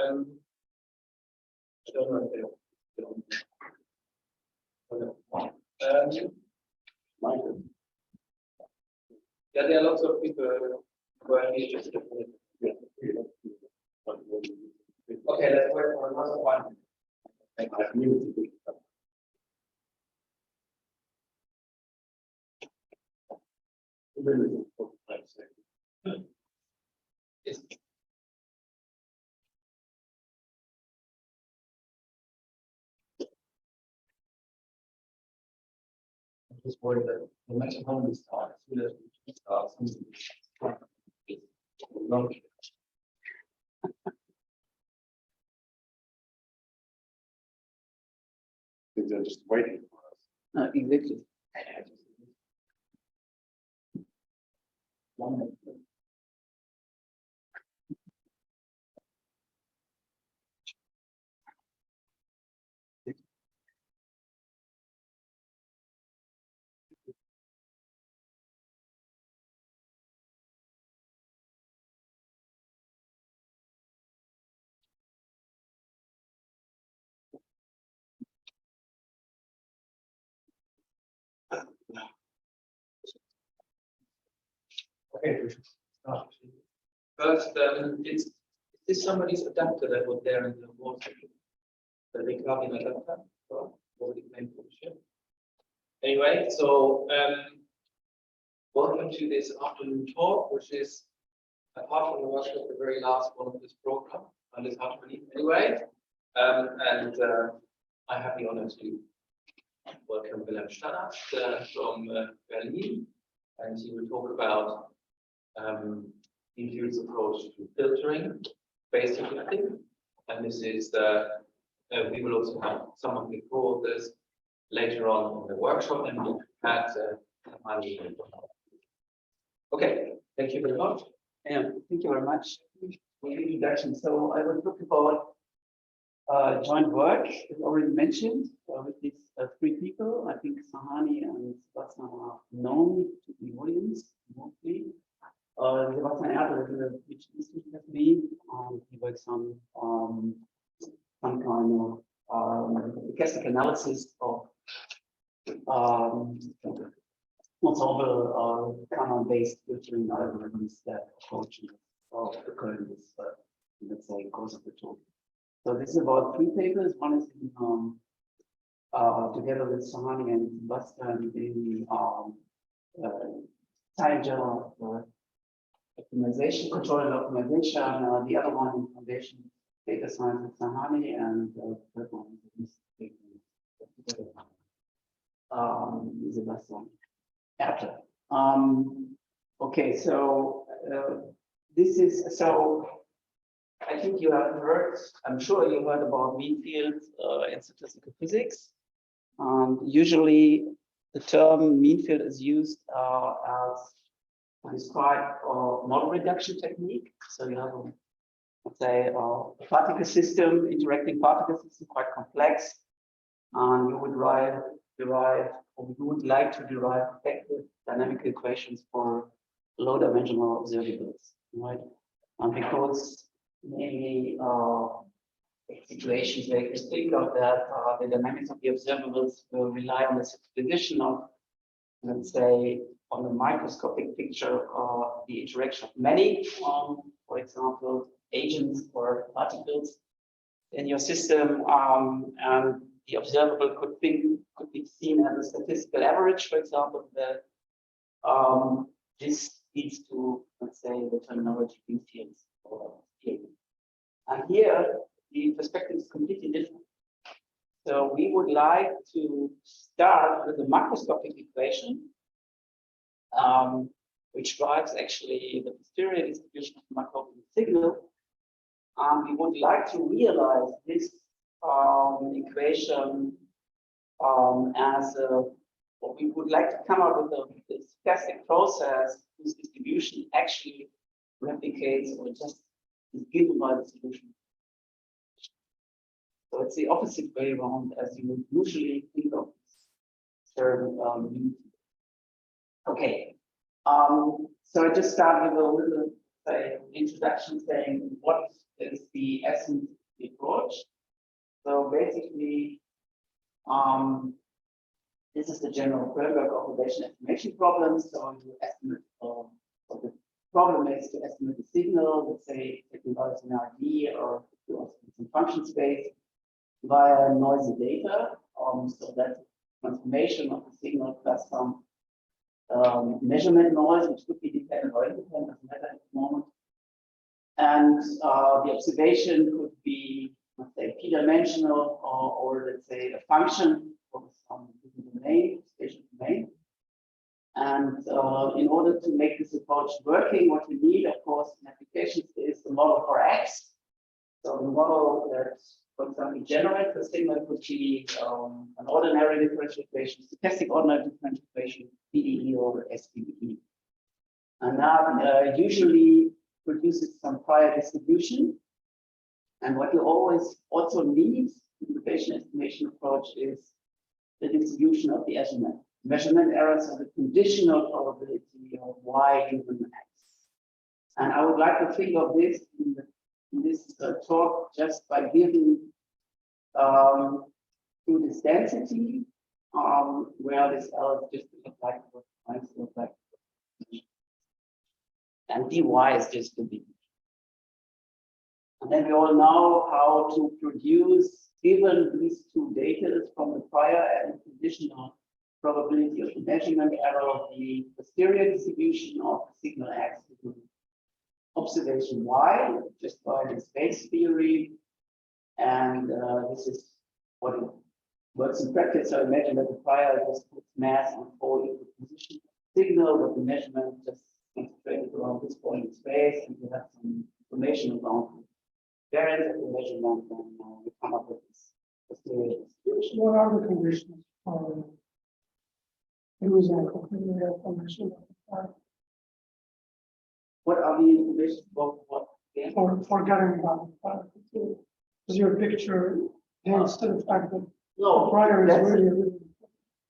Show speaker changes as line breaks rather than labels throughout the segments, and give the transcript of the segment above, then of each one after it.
Yeah, there are lots of people who are interested in it. Okay, let's wait for another one. Yes. I'm just worried that no matter how we start, as soon as we start, something long.
They're just waiting for us.
Exactly.
One minute. Okay, we should start. First, is this somebody's adapter that was there in the wall section? The recording adapter? Already claimed for the ship. Anyway, so welcome to this afternoon talk, which is apart from the workshop, the very last one of this program on this afternoon. Anyway, I have the honor to welcome Stannat from Berlin, and he will talk about Infield's approach to filtering basically, I think. And this is we will also have some of the co-authors later on in the workshop, and we'll add okay, thank you very much.
Yeah, thank you very much for the introduction. So I will talk about joint work, as already mentioned, with these three people. I think Sahani and Sebastian are known to the audience mostly. Sebastian Erdl is a PhD student with me. He works on some kind of stochastic analysis of ensemble canon-based filtering algorithms that approach occur in this, let's say, course of the talk. So this is about three papers. One is in, together with Sahani and Sebastian in Science Journal of Optimization, Control and Optimization. The other one in Foundation Data Science with Sahani, and the third one is Sebastian Erdl. Okay, so this is so. I think you have heard. I'm sure you heard about mean fields in statistical physics. Usually, the term mean field is used as to describe a model reduction technique. So you have, let's say, a particle system, interacting particle system, quite complex, and you would derive, or you would like to derive effective dynamical equations for low-dimensional observables, right? And because mainly situations where you can think of that the dynamics of the observables will rely on the superposition of, let's say, on the microscopic picture of the interaction of many, for example, agents or particles in your system, and the observable could be seen as a statistical average, for example. This leads to, let's say, the terminology mean fields or field. And here, the perspective is completely different. So we would like to start with a macroscopic equation, which drives actually the posterior distribution of the macroscopic signal. And we would like to realize this equation as what we would like to come up with a stochastic process whose distribution actually replicates or just is given by the solution. So it's the opposite way around as you would usually think of this term. Okay. So I just start with a little say, introduction saying what is the essence of the approach. So basically, this is the general framework of relation estimation problems. So you estimate, so the problem is to estimate the signal, let's say taking values in RD or some function space via noisy data. So that transformation of the signal plus some measurement noise, which could be dependent or independent, doesn't matter at the moment. And the observation could be, let's say, p-dimensional or let's say a function of some domain, spatial domain. And in order to make this approach working, what we need, of course, in applications is the model for X. So the model that, for example, generates the signal could be an ordinary differential equation, stochastic ordinary differential equation, PDE or SPDE. And that usually produces some prior distribution. And what you always also need in the Bayesian estimation approach is the distribution of the measurement errors are the conditional probability of Y given X. And I would like to think of this in this talk just by giving to this density where this L is just look like what lines look like. And dy is just the d. And then we all know how to produce, given these two data from the prior and conditional probability of the measurement error of the posterior distribution of the signal X to observation Y, just by the space theory. And this is what it works in practice. So imagine that the prior just puts mass on 4 equal positions signal, but the measurement just concentrated around this point in space, and you have some information about the variance of the measurement, and we come up with this posterior distribution.
What are the conditions for using a completely information
What are the conditions for what? Yeah.
for getting about the particle? Is your picture hints to the fact that
No,
the prior is
that's-
really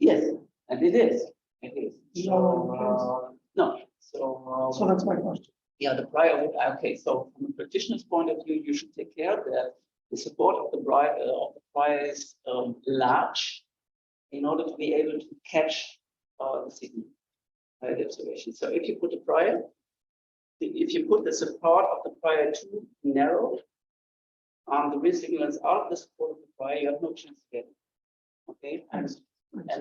Yes, and it is. It is.
No,
No. So,
so that's my question.
yeah, the prior would, okay, so from a practitioner's point of view, you should take care that the support of the prior is large in order to be able to catch the signal by the observation. So if you put the prior, if you put the support of the prior too narrow, the real signal is out of the support of the prior, you have no chance to get it. Okay, and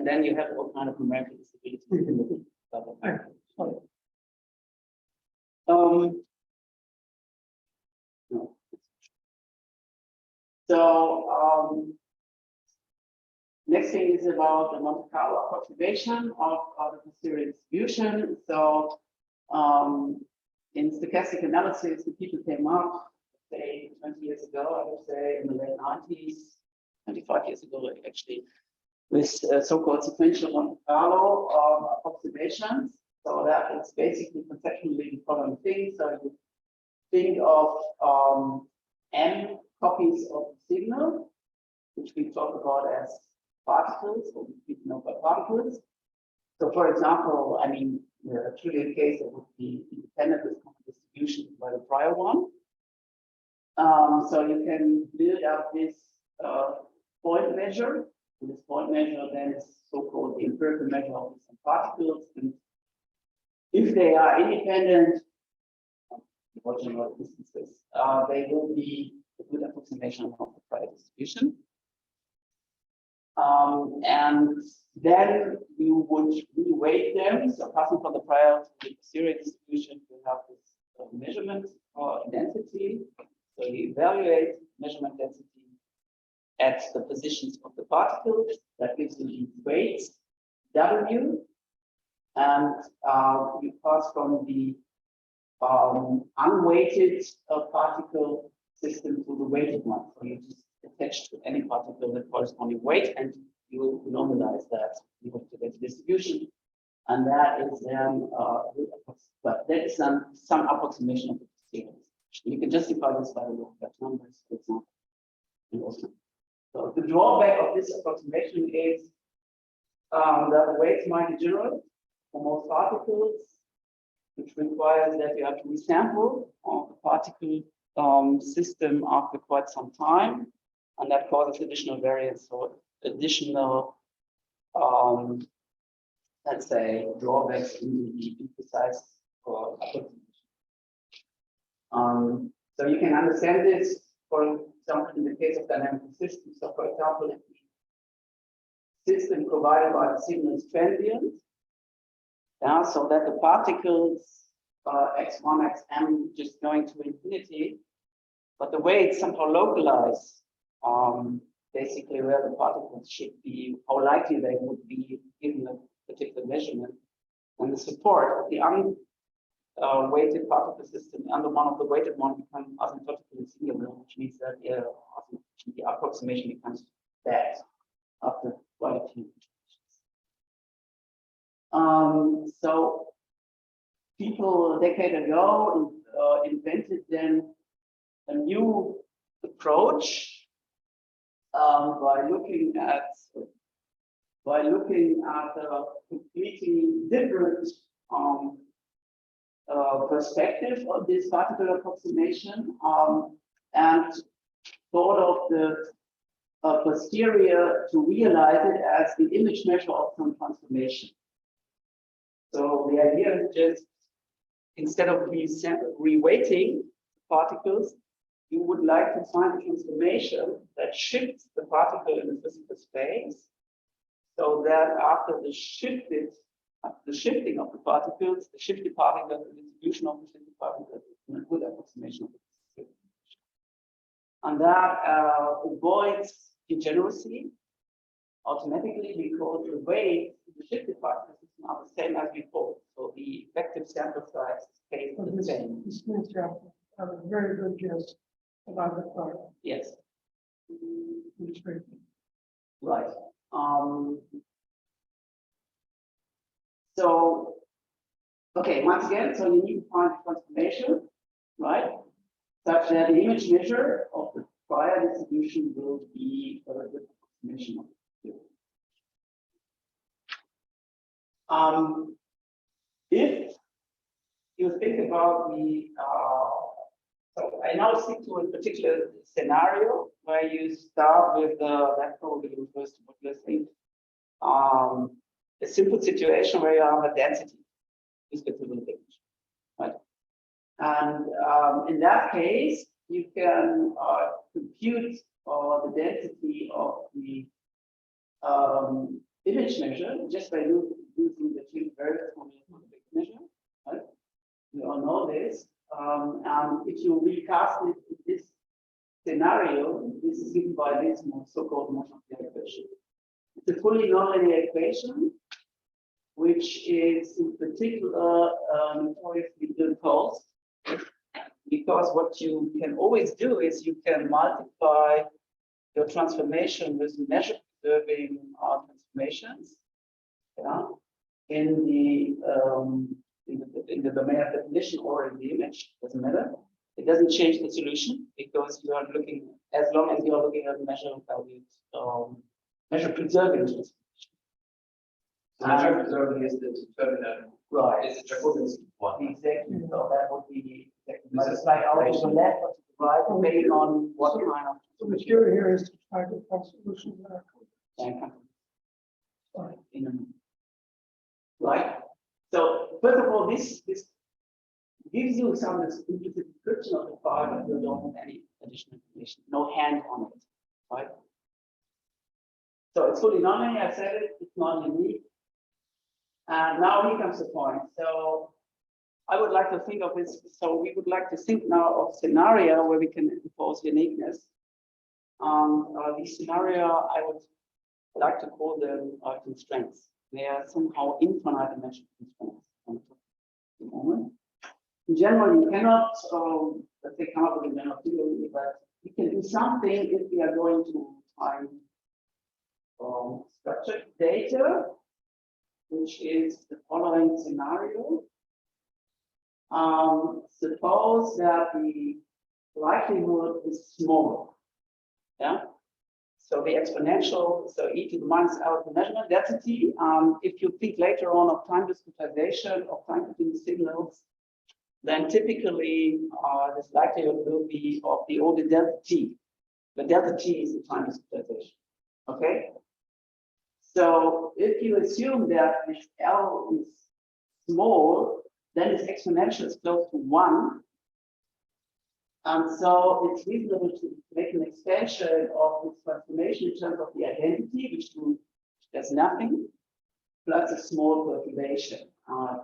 then you have all kind of numerical disabilities in the
Sorry.
No. So next thing is about the Monte Carlo approximation of the posterior distribution. So in stochastic analysis, the people came up, say 20 years ago, I would say in the late 90s, 25 years ago actually, with so-called sequential Monte Carlo approximations. So that is basically conceptually the following thing. So you think of n copies of the signal, which we talk about as particles, or we know by particles. So for example, I mean, the trivial case that would be independent with common distribution by the prior one. So you can build up this point measure. And this point measure then is so-called the empirical measure of some particles. And if they are independent, watching what distances, they will be a good approximation of the prior distribution. And then you would reweight them. So passing from the prior to the posterior distribution, you have this measurement density. So you evaluate measurement density at the positions of the particles. That gives you the weights W. And you pass from the unweighted particle system to the weighted one. So you just attach to any particle the corresponding weight, and you normalize that. You have to get the distribution, and that is then but that is some approximation of the posterior. You can justify this by the law of numbers, for example. So the drawback of this approximation is that the weights might be general for most particles, which requires that you have to resample the particle system after quite some time, and that causes additional variance or additional, let's say, drawbacks in the precise approximation. So you can understand this, for example, in the case of dynamical systems. So, for example, if the system provided by the signal is transient, so that the particles x1, xm just going to infinity, but the way it's somehow localized, basically where the particles should be, how likely they would be given a particular measurement, and the support of the weighted particle system and the one of the weighted one become asymptotically singular, which means that the approximation becomes bad after quite a few iterations. So people a decade ago invented then a new approach by looking at a completely different perspective of this particle approximation, and thought of the posterior to realize it as the image measure of some transformation. So the idea is just, instead of reweighting particles, you would like to find a transformation that shifts the particle in the physical space, so that after the shifting of the particles, the shifted particle, the distribution of the shifted particles is a good approximation of the system. And that avoids degeneracy automatically, because the weight of the shifted particles are the same as before. So the effective sample size stays the same.
This means you have a very good guess about the product.
Yes.
Which is great.
Right. So, okay, once again, so you need to find the transformation, right? Such that the image measure of the prior distribution will be a good approximation of it. If you think about the, so I now stick to a particular scenario where you start with that probably refers to what you're saying. A simple situation where you have a density distributed image, right? And in that case, you can compute the density of the image measure just by using the field variance formula for the big measure, right? We all know this. And if you recast it in this scenario, this is given by this so-called motion equation. It's a fully nonlinear equation, which is in particular notoriously imposed, because what you can always do is you can multiply your transformation with measure preserving transformations, in the domain of definition or in the image, doesn't matter. It doesn't change the solution, because you are looking, as long as you are looking at measure valued, measure preserving transformation.
Measure preserving is the determinant.
Right.
Is the Jacobian one.
Exactly. So that would be it's like out to the left or to the right, depending on what kind of.
So the theory here is to try to find solutions that are
Right. So first of all, this gives you some implicit description of the file, but you don't have any additional information, no hand on it, right? So it's fully nonlinear. I said it. It's non-unique. And now here comes the point. So I would like to think of this. So we would like to think now of scenario where we can impose uniqueness. These scenario I would like to call them constraints. They are somehow infinite dimensional constraints at the moment. In general, you cannot, let's say, come up with a general theory, but we can do something if we are going to find structured data, which is the following scenario. Suppose that the likelihood is small. Yeah. So the exponential, so e to the minus L is the measurement density. If you think later on of time discretization of time between signals, then typically this likelihood will be of the order delta t. The delta t is the time discretization. Okay. So if you assume that this L is small, then its exponential is close to 1. And so it's reasonable to make an extension of this transformation in terms of the identity, which does nothing, plus a small perturbation,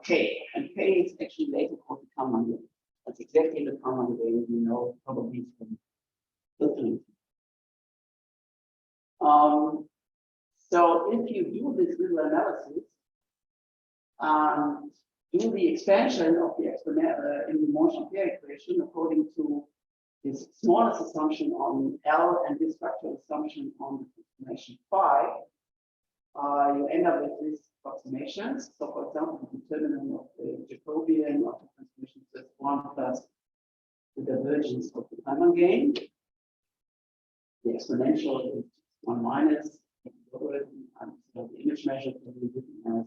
k. And k is actually later called the Kalman gain. That's exactly the Kalman gain you know probably from filtering. So if you do this little analysis and do the expansion of the exponential in the motion pair equation according to this smallest assumption on L and this factor assumption on the transformation phi, you end up with these approximations. So, for example, the determinant of the Jacobian of the transformation is 1 plus the divergence of the Kalman gain. The exponential is 1 minus the logarithm, and so the image measure can be written as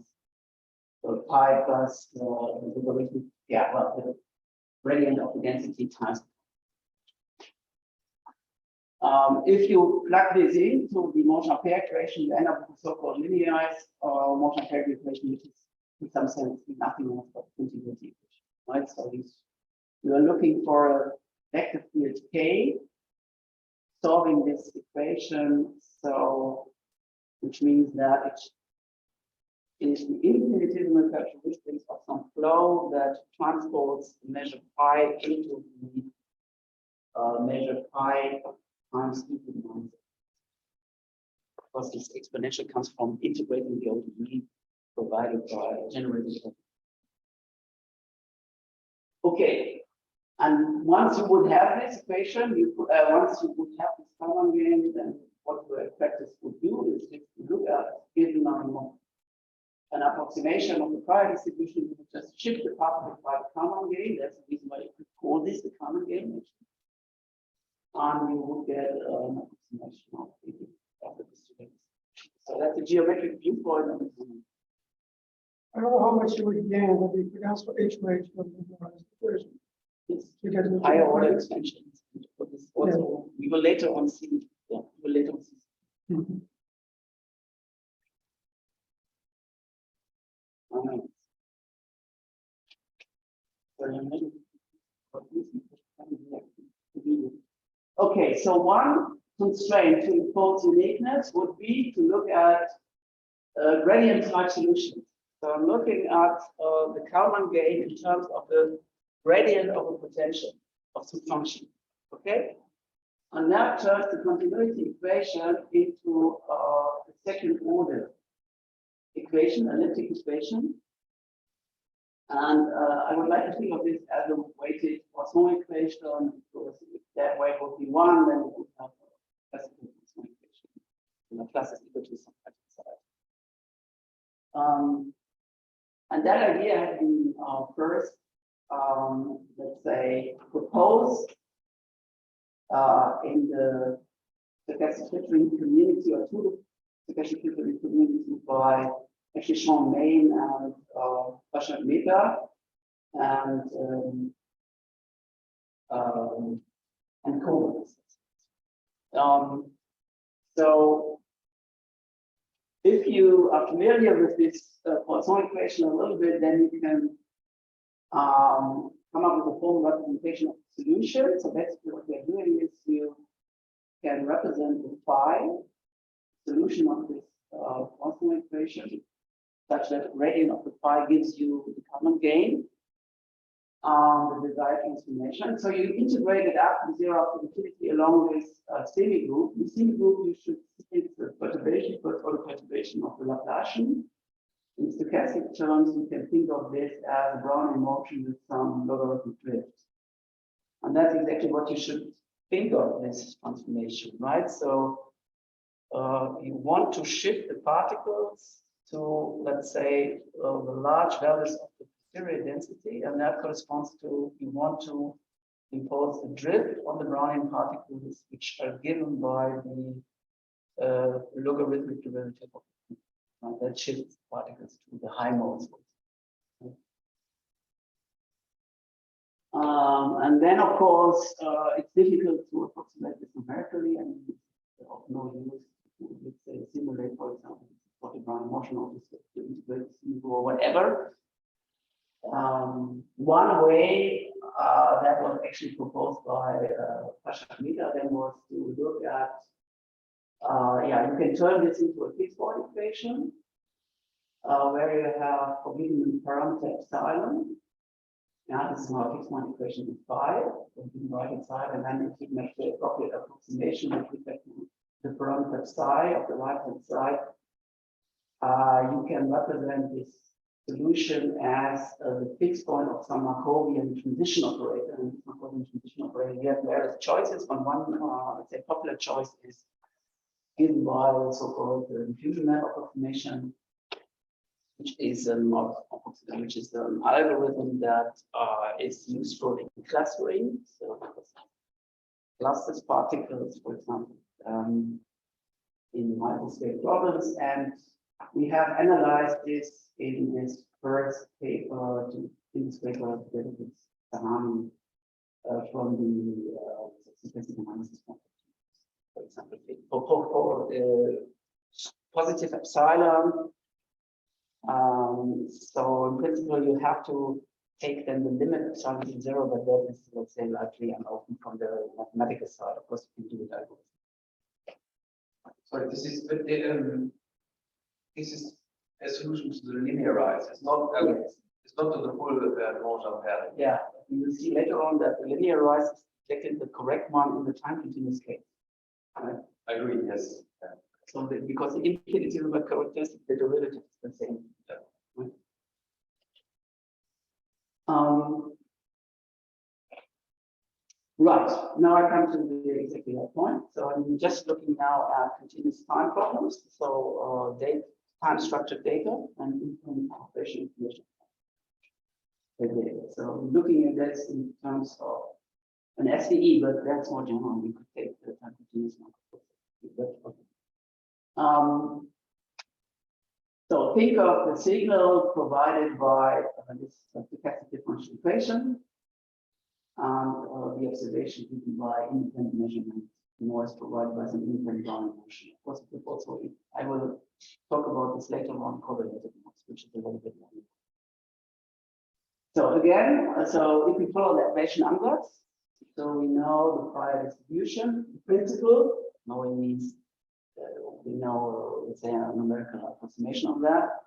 so pi plus the logarithm. Yeah, well, the gradient of the density times. If you plug this into the motion pair equation, you end up with a so-called linearized motion pair equation, which is in some sense nothing else but continuity equation, right? So you are looking for a vector field K solving this equation, so which means that it is the infinitesimal characteristics of some flow that transports the measure pi into the measure pi times e to the minus. Because this exponential comes from integrating the ODE provided by generated. Okay, and once you would have this equation, once you would have this Kalman gain, then what the practice would do is if you look at given an approximation of the prior distribution, you would just shift the particle by the Kalman gain. That's the reason why you could call this the Kalman gain. And you would get an approximation of the distribution. So that's a geometric view for it.
I don't know how much you would gain, but you could ask for H rate from the equation.
It's
to get the
higher order extensions. For this also, we will later on see. Yeah, we will later on see.
Mhm.
Okay, so one constraint to impose uniqueness would be to look at gradient type solutions. So I'm looking at the Kalman gain in terms of the gradient of a potential of some function. Okay, and that turns the continuity equation into a second order equation, elliptic equation. And I would like to think of this as a weighted Poisson equation, because if that weight would be 1, then we would have a classical Poisson equation. And the class is equal to some side. And that idea has been first, let's say, proposed in the stochastic filtering community, or to the stochastic filtering community by actually Sean Main and Bashar Mehta and Coleman. So if you are familiar with this Poisson equation a little bit, then you can come up with a formal representation of the solution. So basically what we're doing is you can represent the phi solution of this Poisson equation such that the gradient of the phi gives you the Kalman gain, the desired transformation. So you integrate it up to 0 up to infinity along this semi-group. The semi-group, you should see the perturbation, first order perturbation of the Laplacian. In stochastic terms, you can think of this as a Brownian motion with some logarithmic drift. And that's exactly what you should think of this transformation, right? So you want to shift the particles to, let's say, the large values of the posterior density, and that corresponds to, you want to impose the drift on the Brownian particles, which are given by the logarithmic derivative of that shifts particles to the high modes. And then, of course, it's difficult to approximate this numerically, and of no use to, let's say, simulate, for example, the ground motion of this to integrate or whatever. One way that was actually proposed by Pasha-Mita then was to look at, you can turn this into a fixed point equation, where you have forbidden parameter epsilon. Now, this is our fixed point equation with phi on the right hand side, and then if you make the appropriate approximation with respect to the parameter psi of the right hand side, you can represent this solution as the fixed point of some Markovian transition operator. And this Markovian transition operator, you have various choices. On one, let's say, popular choice is given by the so-called diffusion map approximation, which is an algorithm that is useful in clustering. So clusters particles, for example, in multi-state problems, and we have analyzed this in this first paper, together with Sahani from the stochastic analysis. For example, for positive epsilon. So in principle, you have to take then the limit epsilon to 0, but that is, let's say, largely unopened from the mathematical side. Of course, you can do it algorithm.
Sorry, this is a solution to the linearized. It's not. It's not to the full motion pair.
Yeah, you will see later on that the linearized is taken the correct one in the time continuous case. Right?
I agree. Yes.
So because the infinitesimal characteristic, the derivative is the same.
Yeah.
Right? Right, now I come to the exactly that point. So I'm just looking now at continuous time problems. So time structured data and operation information. So looking at this in terms of an SVE, but that's more general. We could take the time continuous one. So think of the signal provided by this stochastic differential equation, and the observation given by independent measurement, noise provided by some independent ground motion. Of course, also I will talk about this later on, correlated noise, which is a little bit more. So again, so if we follow that Bayesian ansatz, so we know the prior distribution principle. Knowing means we know, let's say, a numerical approximation of that.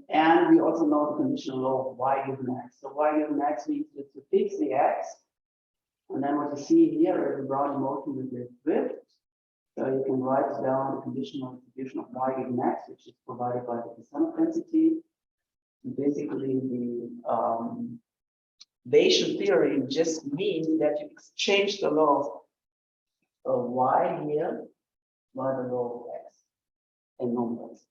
And we also know the conditional law of y given x. So y given x means to fix the x. And then what you see here is a Brownian motion with the drift. So you can write down the conditional distribution of y given x, which is provided by the Stannat density. Basically, the Bayesian theory just means that you exchange the law of y here by the law of x and numbers.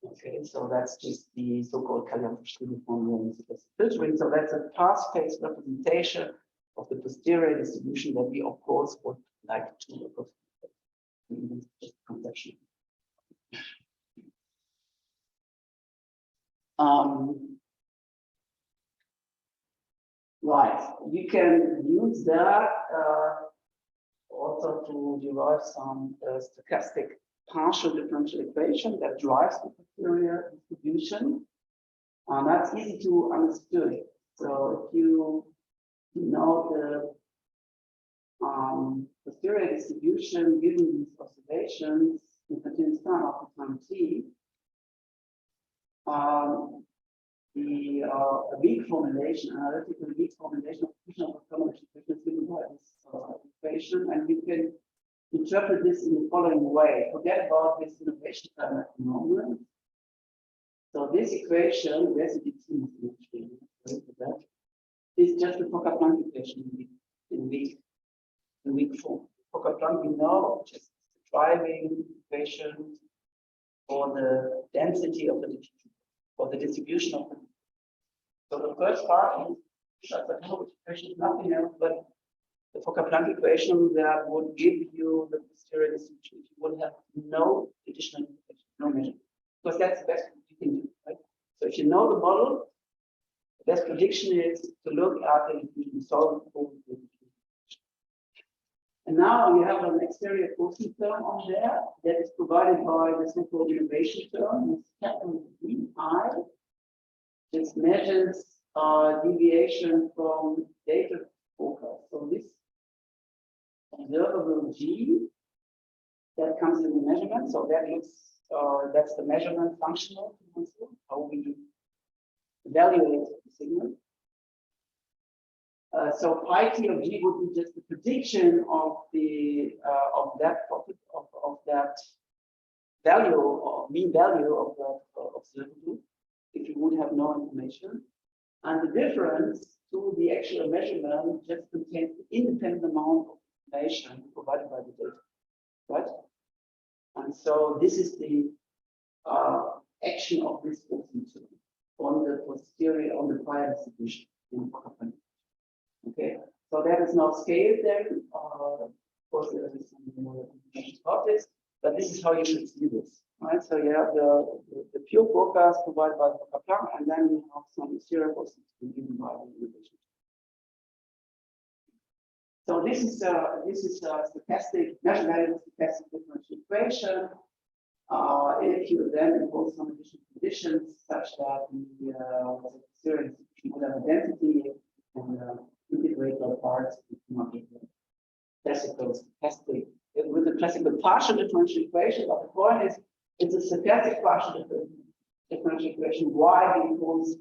Okay, so that's just the so-called Calian-Verschiebung formula filtering. So that's a path-space representation of the posterior distribution that we, of course, would like to approximate. Conception. Right, you can use that also to derive some stochastic partial differential equation that drives the posterior distribution. That's easy to understand. So if you know the posterior distribution given these observations in continuous time after time t, the weak formulation, analytical weak formulation of combination equations given by this equation, and you can interpret this in the following way. Forget about this innovation term at the moment. So this equation, is just a Fokker-Planck equation in weak form. Fokker-Planck, we know, just the driving equation for the density of the diffusion, for the distribution of the. So the first part is nothing else but the Fokker-Planck equation that would give you the posterior distribution if you would have no additional information, no measure. Because that's the best you can do, right? So if you know the model, the best prediction is to look at the diffusion, solve for the diffusion. And now you have an exterior quotient term on there that is provided by the so-called innovation term, this capital D I. This measures deviation from data forecast. So this observable G that comes in the measurement. So that looks that's the measurement functional how we evaluate the signal. So pi t of G would be just the prediction of the of that value or mean value of that observable if you would have no information. And the difference to the actual measurement just contains the independent amount of information provided by the data, right? And so this is the action of this quotient on the posterior, on the prior distribution in the company. Okay, so that is not scaled then. Of course, there is some more information about this, but this is how you should see this. Right, so you have the pure forecast provided by Fokker-Planck, and then you have some serial quotients given by the innovation. So this is a stochastic measure value stochastic differential equation. If you then impose some additional conditions such that the serial distribution would have a density and integrate the parts with classical stochastic with the classical partial differential equation. But the point is, it's a stochastic partial differential equation. Why? Because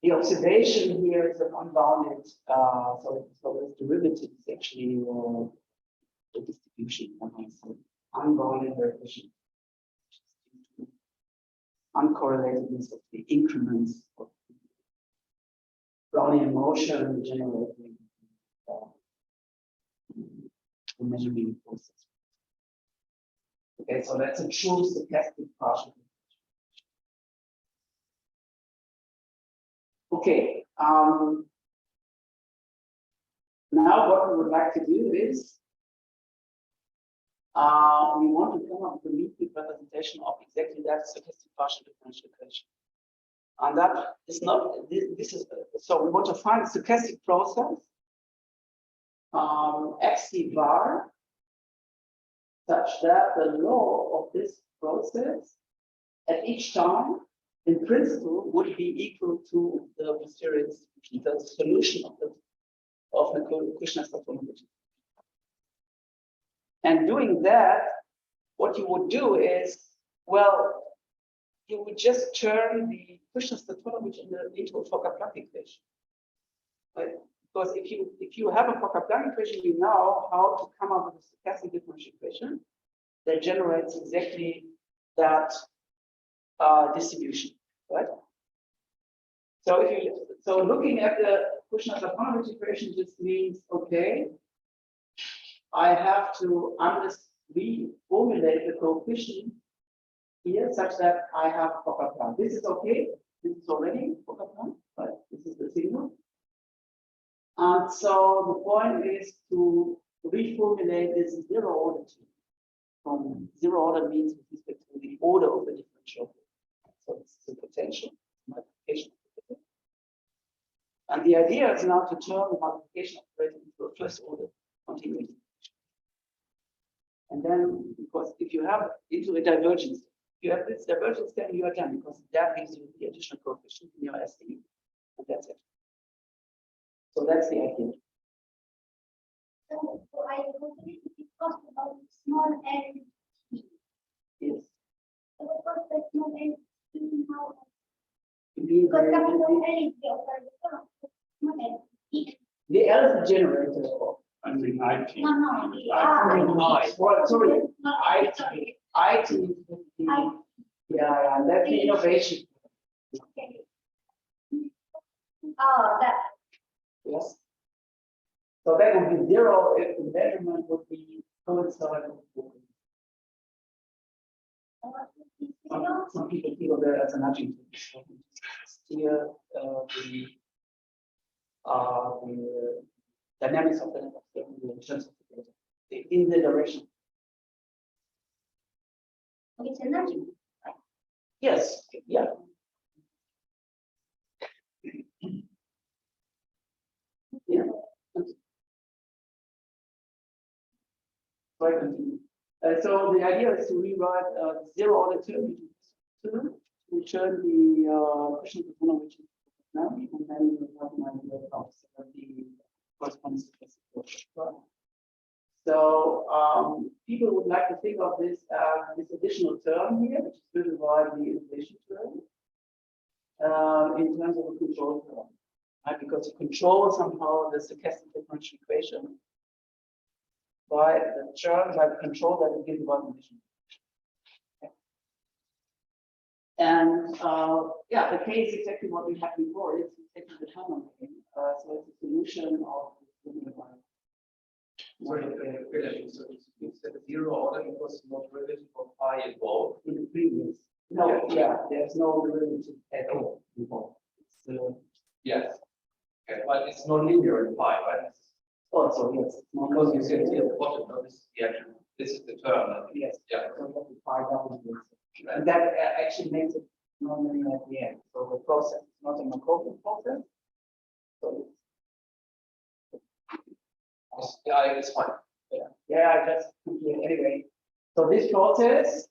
the observation here is an unbounded, so its derivative is actually the distribution. So unbounded variation, uncorrelatedness of the increments of Brownian motion generating the measuring process. Okay, so that's a true stochastic partial. Okay, now what we would like to do is we want to come up with a metric representation of exactly that stochastic partial differential equation. And that is not, this is, so we want to find a stochastic process, XC bar, such that the law of this process at each time, in principle, would be equal to the posterior distribution, the solution of the Kushner topology. And doing that, what you would do is, well, you would just turn the Kushner topology into a Fokker-Planck equation. Right? Because if you have a Fokker-Planck equation, you know how to come up with a stochastic differential equation that generates exactly that distribution, right? So looking at the Kushner topology equation just means, okay, I have to reformulate the coefficient here such that I have Fokker-Planck. This is okay. This is already Fokker-Planck, right? This is the signal. And so the point is to reformulate this zero order term. From zero order means with respect to the order of the differential. So this is the potential multiplication. And the idea is now to turn the multiplication operator into a first order continuous. And then, because if you have into a divergence, you have this divergence, then you are done, because that gives you the additional coefficient in your SE, and that's it. So that's the idea.
So I think it's cost about small n.
Yes.
So what was the small n? How?
Because
Because capital N is the operator. Small n.
the L is the generator.
I think IT.
No, the R.
Well, sorry,
No,
IT.
sorry.
IT is the, yeah, that's the innovation.
Okay. Oh, that.
Yes. So that would be zero if the measurement would be coincident with some people feel that as an adjunct. Here, dynamics of the in terms of the data, in the direction.
It's energy.
Yes, yeah. Yeah. Right, continue. So the idea is to rewrite zero order term to return the question of the which is now, and then you have an idea of the corresponding statistics. So people would like to think of this this additional term here, which is driven by the inflation term, in terms of a control term, right? Because you control somehow the stochastic differential equation by the term, by the control that is given by the condition. And yeah, the case is exactly what we had before. It's exactly the time game. So it's a solution of the linear line.
So it's a zero order because it's not related for pi involved.
In the previous. No, yeah, there's no derivative at all involved.
Yes. Okay, but it's not linear in pi, right?
Also, yes. It's not
Because you said here at the bottom, no, this is the actual, this is the term.
yes.
Yeah.
So what the pi down is. And that actually makes it non-linear at the end. So the process is not a Markovian process. So
Yeah, it's fine.
yeah, I just anyway. So this process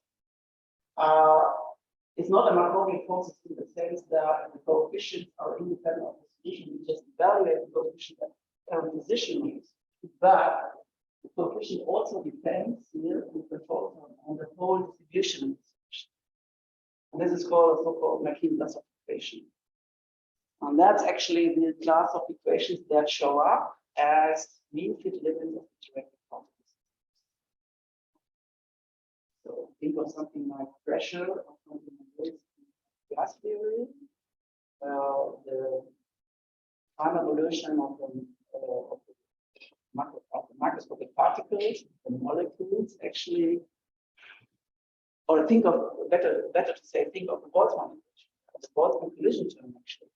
is not a Markovian process in the sense that the coefficients are independent of the solution. We just evaluate the coefficient at current position is, but the coefficient also depends here on the control term on the whole distribution of the solution. And this is called a so-called McKean class of equation. And that's actually the class of equations that show up as mean fit limits of interactive particles. So think of something like pressure or something like this, gas theory, the time evolution of the macroscopic particles, the molecules actually, or think of better to say, think of the Boltzmann equation. The Boltzmann collision term actually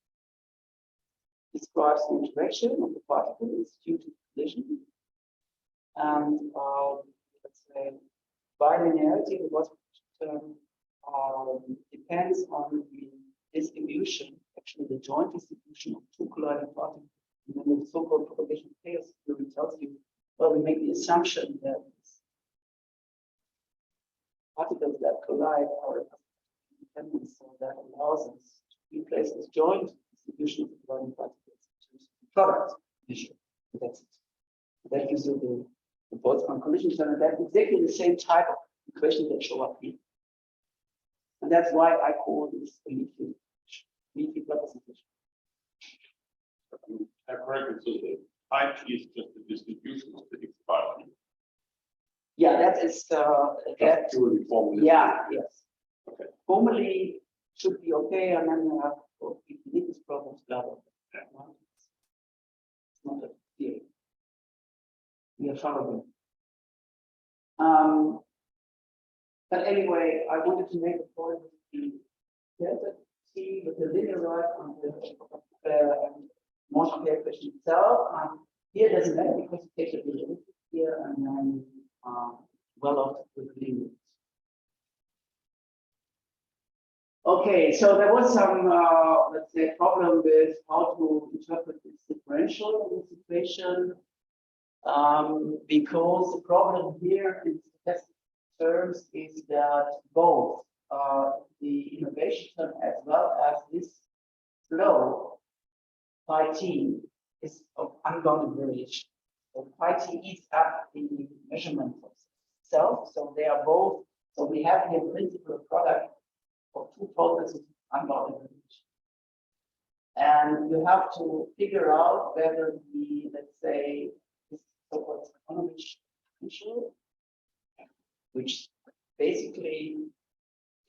describes the interaction of the particles due to collision, and let's say bilinearity of the Boltzmann term depends on the distribution, actually the joint distribution of two colliding particles. And then the so-called propagation chaos theory tells you, well, we make the assumption that particles that collide are independent, so that allows us to replace this joint distribution of the colliding particles to the product issue. That's it. That gives you the Boltzmann collision term, and that's exactly the same type of equation that show up here. And that's why I call this a mean-field representation.
Correctly, so the pi t is just the distribution of the x bar.
Yeah, that is that.
Purely formula.
Yeah, yes.
Okay.
Formally should be okay, and then you have infinite problems, blah blah. Blah. It's not a theory. We are following. But anyway, I wanted to make a point with the delta t with the linearized on the motion equation itself. Here it doesn't matter because you take the derivative here and then well off with the limits. Okay, so there was some let's say problem with how to interpret this differential in this equation. Because the problem here in stochastic terms is that both the innovation term as well as this flow pi t is of unbounded variation. So pi t eats up the measurement of itself. So they are both. So we have here principal product of two processes of unbounded variation. And you have to figure out whether the, let's say, this so-called economic differential, which basically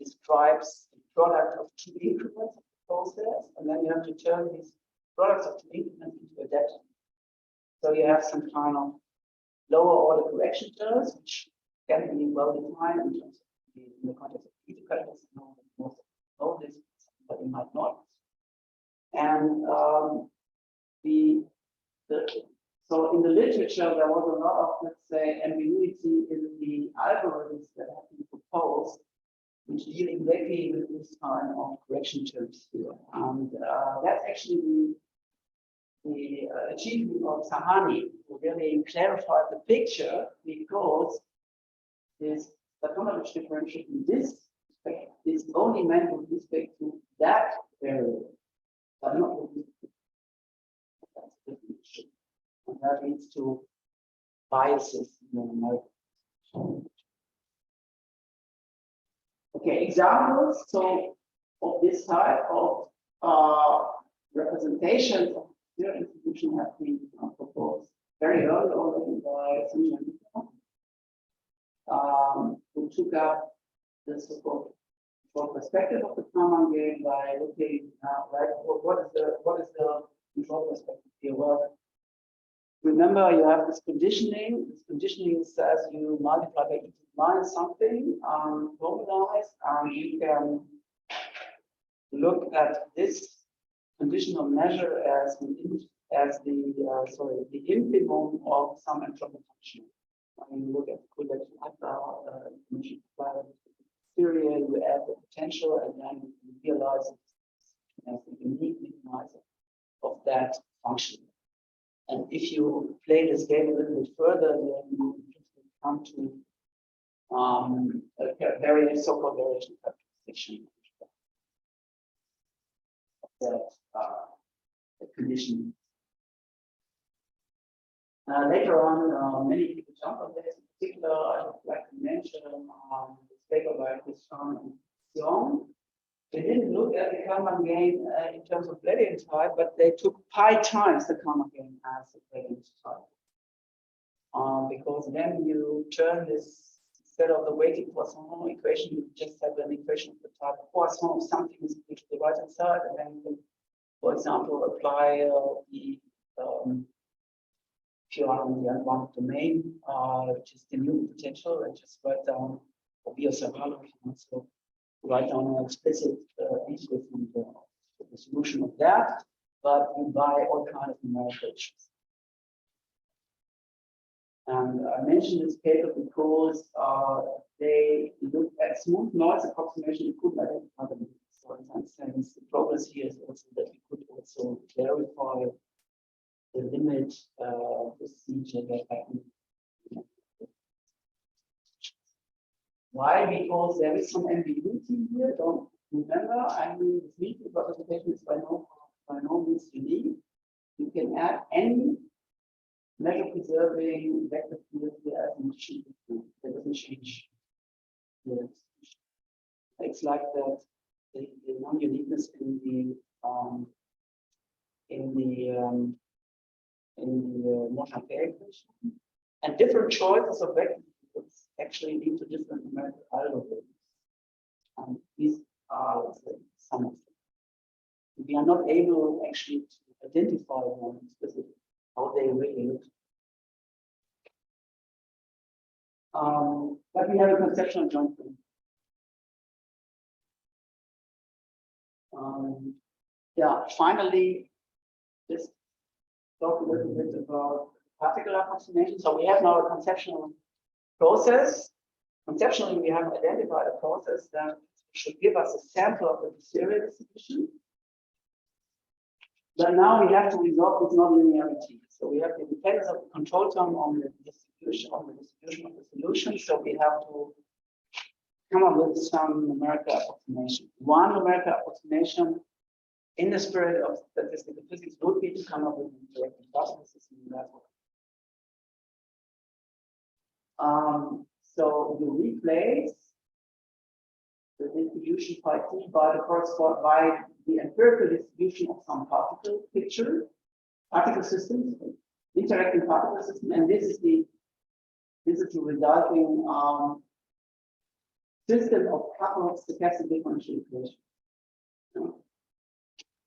describes the product of two increments of the process, and then you have to turn these products of two increments into a delta. So you have some kind of lower order correction terms, which can be well defined in terms of in the context of theta calculus. Most know this, but you might not. And So in the literature, there was a lot of, let's say, ambiguity in the algorithms that have been proposed, which deal exactly with this kind of correction terms here. And that's actually the achievement of Sahani, who really clarified the picture, because this Stefanovic differential in this respect is only meant with respect to that variable, but not with respect to that definition. And that leads to biases in the numerical. Okay, examples so of this type of representations of the institution have been proposed very early already by some who took up the so-called perspective of the common game by looking right, what is the control perspective here? Well, remember you have this conditioning. This conditioning says you multiply by e minus something, normalize, and you can look at this conditional measure as the infimum of some entropy function. When you look at the correlation information theory, you add the potential, and then you realize it as the unique minimizer of that function. And if you play this game a little bit further, then you come to a various so-called variation factorization of that condition. Later on, many people jump on this. In particular, I would like to mention this paper by Christian and Sion. They didn't look at the Kalman game in terms of gradient type, but they took pi times the Kalman game as a gradient type. Because then you turn this, instead of the weighted Poisson equation, you just have an equation of the type of Poisson of something is equal to the right hand side, and then you can, for example, apply the if you are on the unbounded domain, which is the new potential, and just write down, or be a Serrano, if you want to write down an explicit integral from the solution of that, but you buy all kinds of numerical issues. And I mentioned this paper because they looked at smooth noise approximation. You couldn't identify them. So in that sense, the progress here is also that we could also clarify the limit procedure that happened. Why? Because there is some ambiguity here. Don't remember, I mean, this meeting representation is by no means unique. You can add any measure preserving vector field here as a machine. That doesn't change. It's like that the non-uniqueness in the Monte equation, and different choices of vector fields actually lead to different numerical algorithms. These are, let's say, some of them. We are not able actually to identify them specifically, how they really look. But we have a conceptual jumping. Yeah, finally, just talk a little bit about particle approximation. So we have now a conceptual process. Conceptually, we have identified a process that should give us a sample of the serial distribution. But now we have to resolve this nonlinearity. So we have the dependence of the control term on the distribution of the solution. So we have to come up with some numerical approximation. One numerical approximation in the spirit of statistical physics would be to come up with an interactive particle system in that way. So you replace the distribution phi t by the empirical distribution of some particle picture, particle systems, interacting particle system, and this is the resulting system of coupled stochastic differential equations,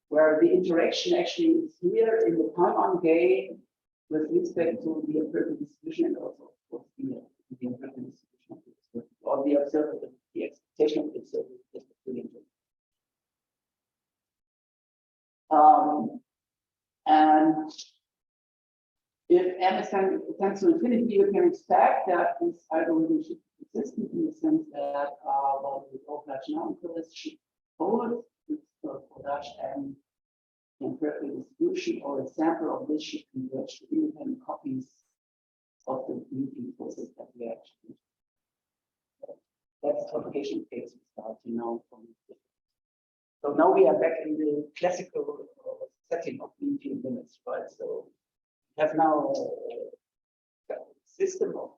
where the interaction actually is here in the time game with respect to the empirical distribution, and also of course the empirical distribution of the or the observable, the expectation of the observable. And if tends to infinity, you can expect that this algorithm should be consistent in the sense that well, the Dutch numbers should hold for Dutch and empirical distribution or a sample of this should converge to independent copies of the meeting process that we actually. That's propagation case we start, from. So now we are back in the classical setting of mean field limits, right? So we have now a system of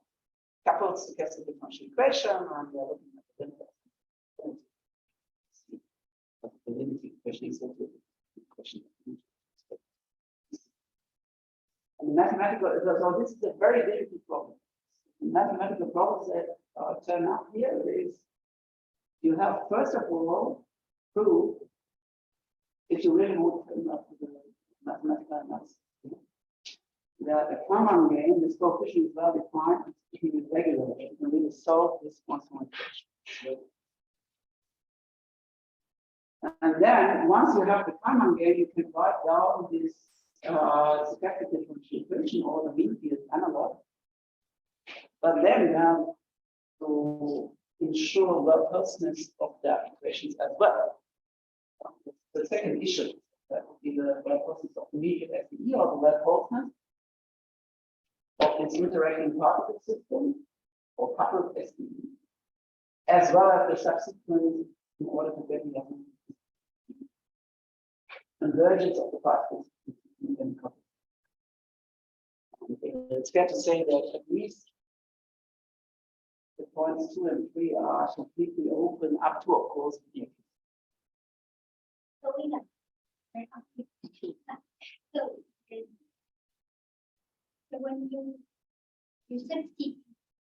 coupled stochastic differential equation, and we are looking at the limit. But the limiting equation is also the equation. And the mathematical, so this is a very difficult problem. The mathematical problems that turn up here is you have, first of all, prove if you really want to come up with the mathematical analysis. That the Kalman game, this coefficient is well defined, it's being regular. You can really solve this one-to-one equation. And then once you have the Kalman game, you can write down this stochastic differential equation or the mean field analog. But then you have to ensure well-closeness of the equations as well. The second issue that would be the well-closeness of the immediate SDE or the well-closeness of this interacting particle system or coupled SDE, as well as the subsequent in order to get the convergence of the particles. It's fair to say that at least the points 2 and 3 are completely open up to, of course, the
So we have. So when you said T,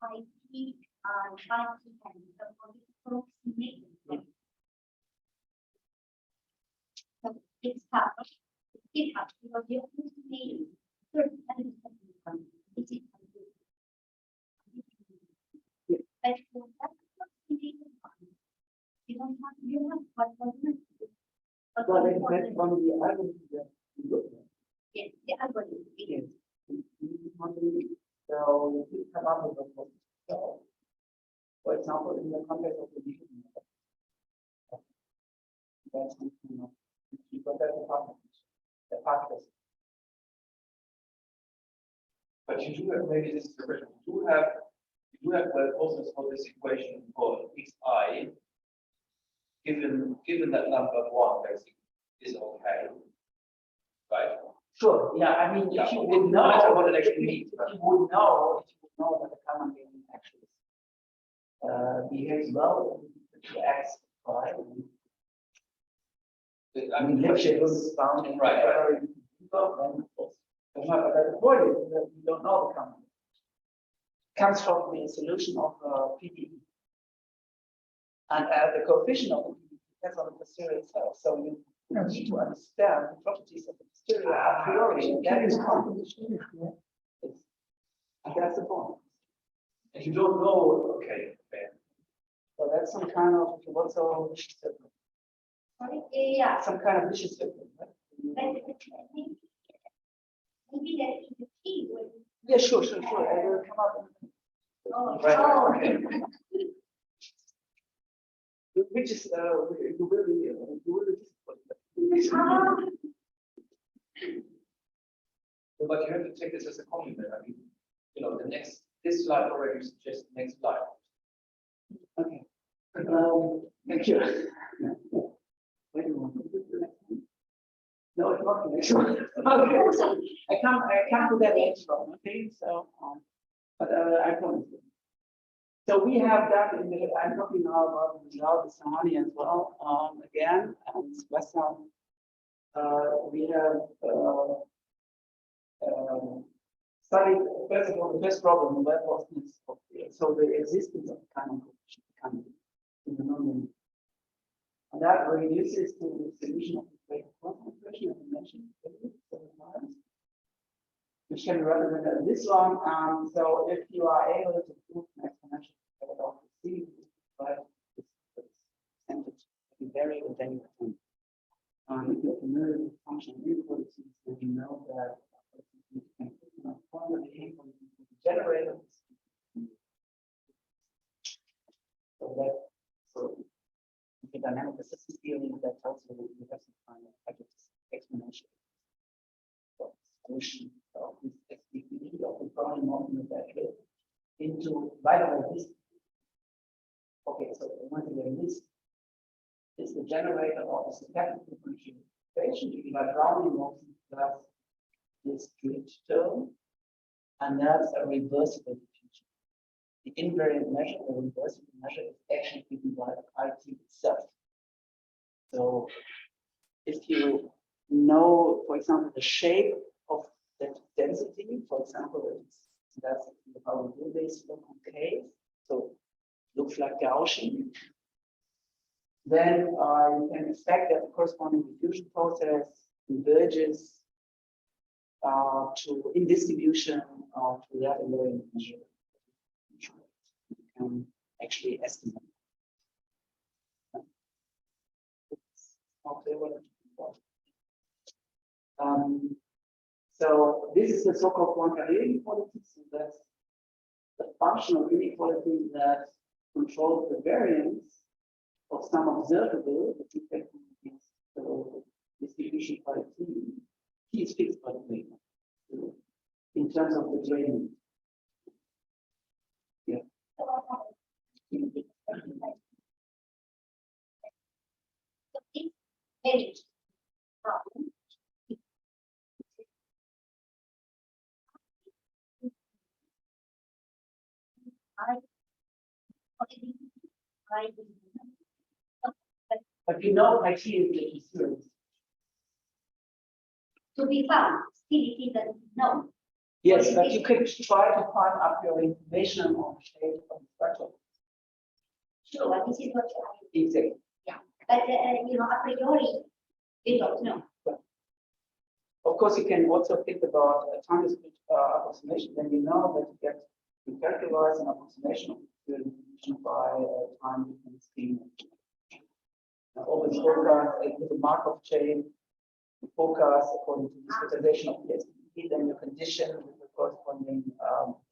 I T, and so for this approximation. So it's hard. It's hard because you approximate certain elements of the equation. It is but for that approximation, you don't have, you have what was but
well, it depends on the algorithm that you look at.
yes, the algorithm.
Yes. So you come up with a so, for example, in the context of the vision, that's you got that the particles.
But you do have, maybe this is the question, you do have well closeness for this equation for xi, given that number 1 basically is okay, right?
Sure. Yeah. I mean,
Yeah,
if you
it
would
no
know
matter what it actually means,
if you would know that the common game actually behaves well to X, right? I mean, Lipschitz was found in
Right.
then of course. But the point is that we don't know the common. Comes from the solution of PDE. And the coefficient of the PDE depends on the posterior itself. So you need to understand the properties of the posterior a priori. And that is composition. And that's the point.
And you don't know, okay, fair.
So that's some kind of also vicious circle.
Sorry, yeah.
Some kind of vicious circle, right?
Maybe there is a key when.
Yeah, sure. I will come up.
Oh,
Right,
oh.
okay. Which is you really disappointed.
But you have to take this as a compliment. I mean, this slide already suggests the next slide.
Okay. Thank you. Wait a moment. No, it's not the next one. Okay. I can't do that later on. Okay, so but I promise you. So we have that in the, I'm talking now about the Sahani as well. Again, and Western, we have studied, first of all, the first problem, the web hostness of so the existence of the common coefficient in the normal. And that reduces to the solution of the great quantum equation, as I mentioned, which can be represented as this one. So if you are able to prove an exponential of the C, right, this percentage can vary, and then you can, if you're familiar with function inequalities, then you know that you can formula the inequalities dynamic assistance theory that tells you you have some kind of explanation of solution of this SDPD of the problem of that into right away this. Okay, so once again, this is the generator of the syntactic differentiation. You have Brownian motion plus this drift term, and that's a reversible diffusion. The invariant measure, the reversible measure, is actually given by the IT itself. So if you know, for example, the shape of that density, for example, that's how we do this look on K, so looks like Gaussian, then you can expect that the corresponding diffusion process converges to in distribution to that invariant measure. You can actually estimate. So this is the so-called Poincare inequality. So that's the functional inequality that controls the variance of some observable, the effect is the distribution by T. T is fixed by the way, in terms of the gradient. Yeah. But you know, IT is the series.
To be found, still it isn't known.
Yes, but you can try to find up your information on the shape of the structure.
Sure, but this is what I,
Exactly.
but you know, a priori, we don't know.
Of course, you can also think about a time discrete approximation. Then you know that you characterize an approximation of the distribution by a time difference scheme. Always forecast with a Markov chain, you forecast according to discretization of the SDP, then you condition with the corresponding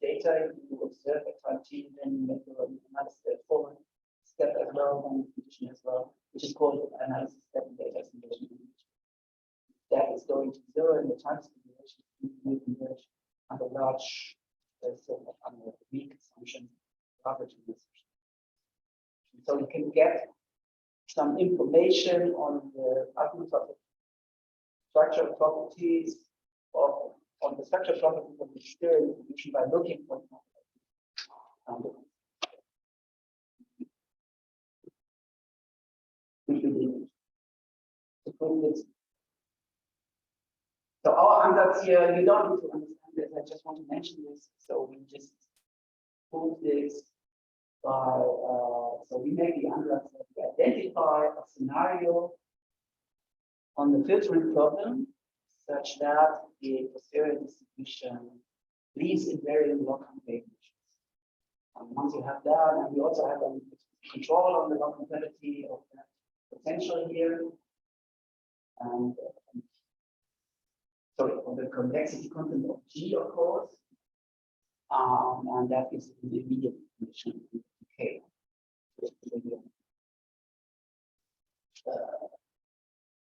data you observe at time t, then you make another step forward step as well, and condition as well, which is called analysis step and data simulation. That is going to zero in the time simulation, you converge under large, under weak assumption, average assumption. So you can get some information on the arguments of the structural properties of on the structural properties of the stereo distribution by looking for so our ansatz here, you don't need to understand this. I just want to mention this. So we just prove this by so we make the ansatz that we identify a scenario on the filtering problem such that the posterior distribution leaves invariant local variations. And once you have that, and we also have a control on the locality of that potential here, and sorry, on the convexity content of G, of course, and that is the immediate information in K.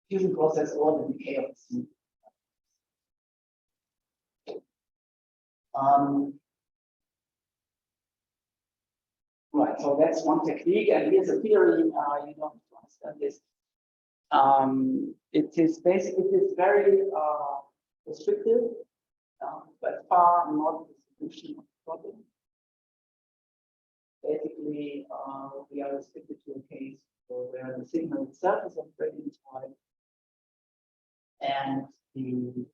Fusion process or the decay of the C. Right, so that's one technique, and here's a theory. You don't have to understand this. It is very restrictive, but far not the solution of the problem. Basically, we are restricted to a case where the signal itself is of gradient type, and the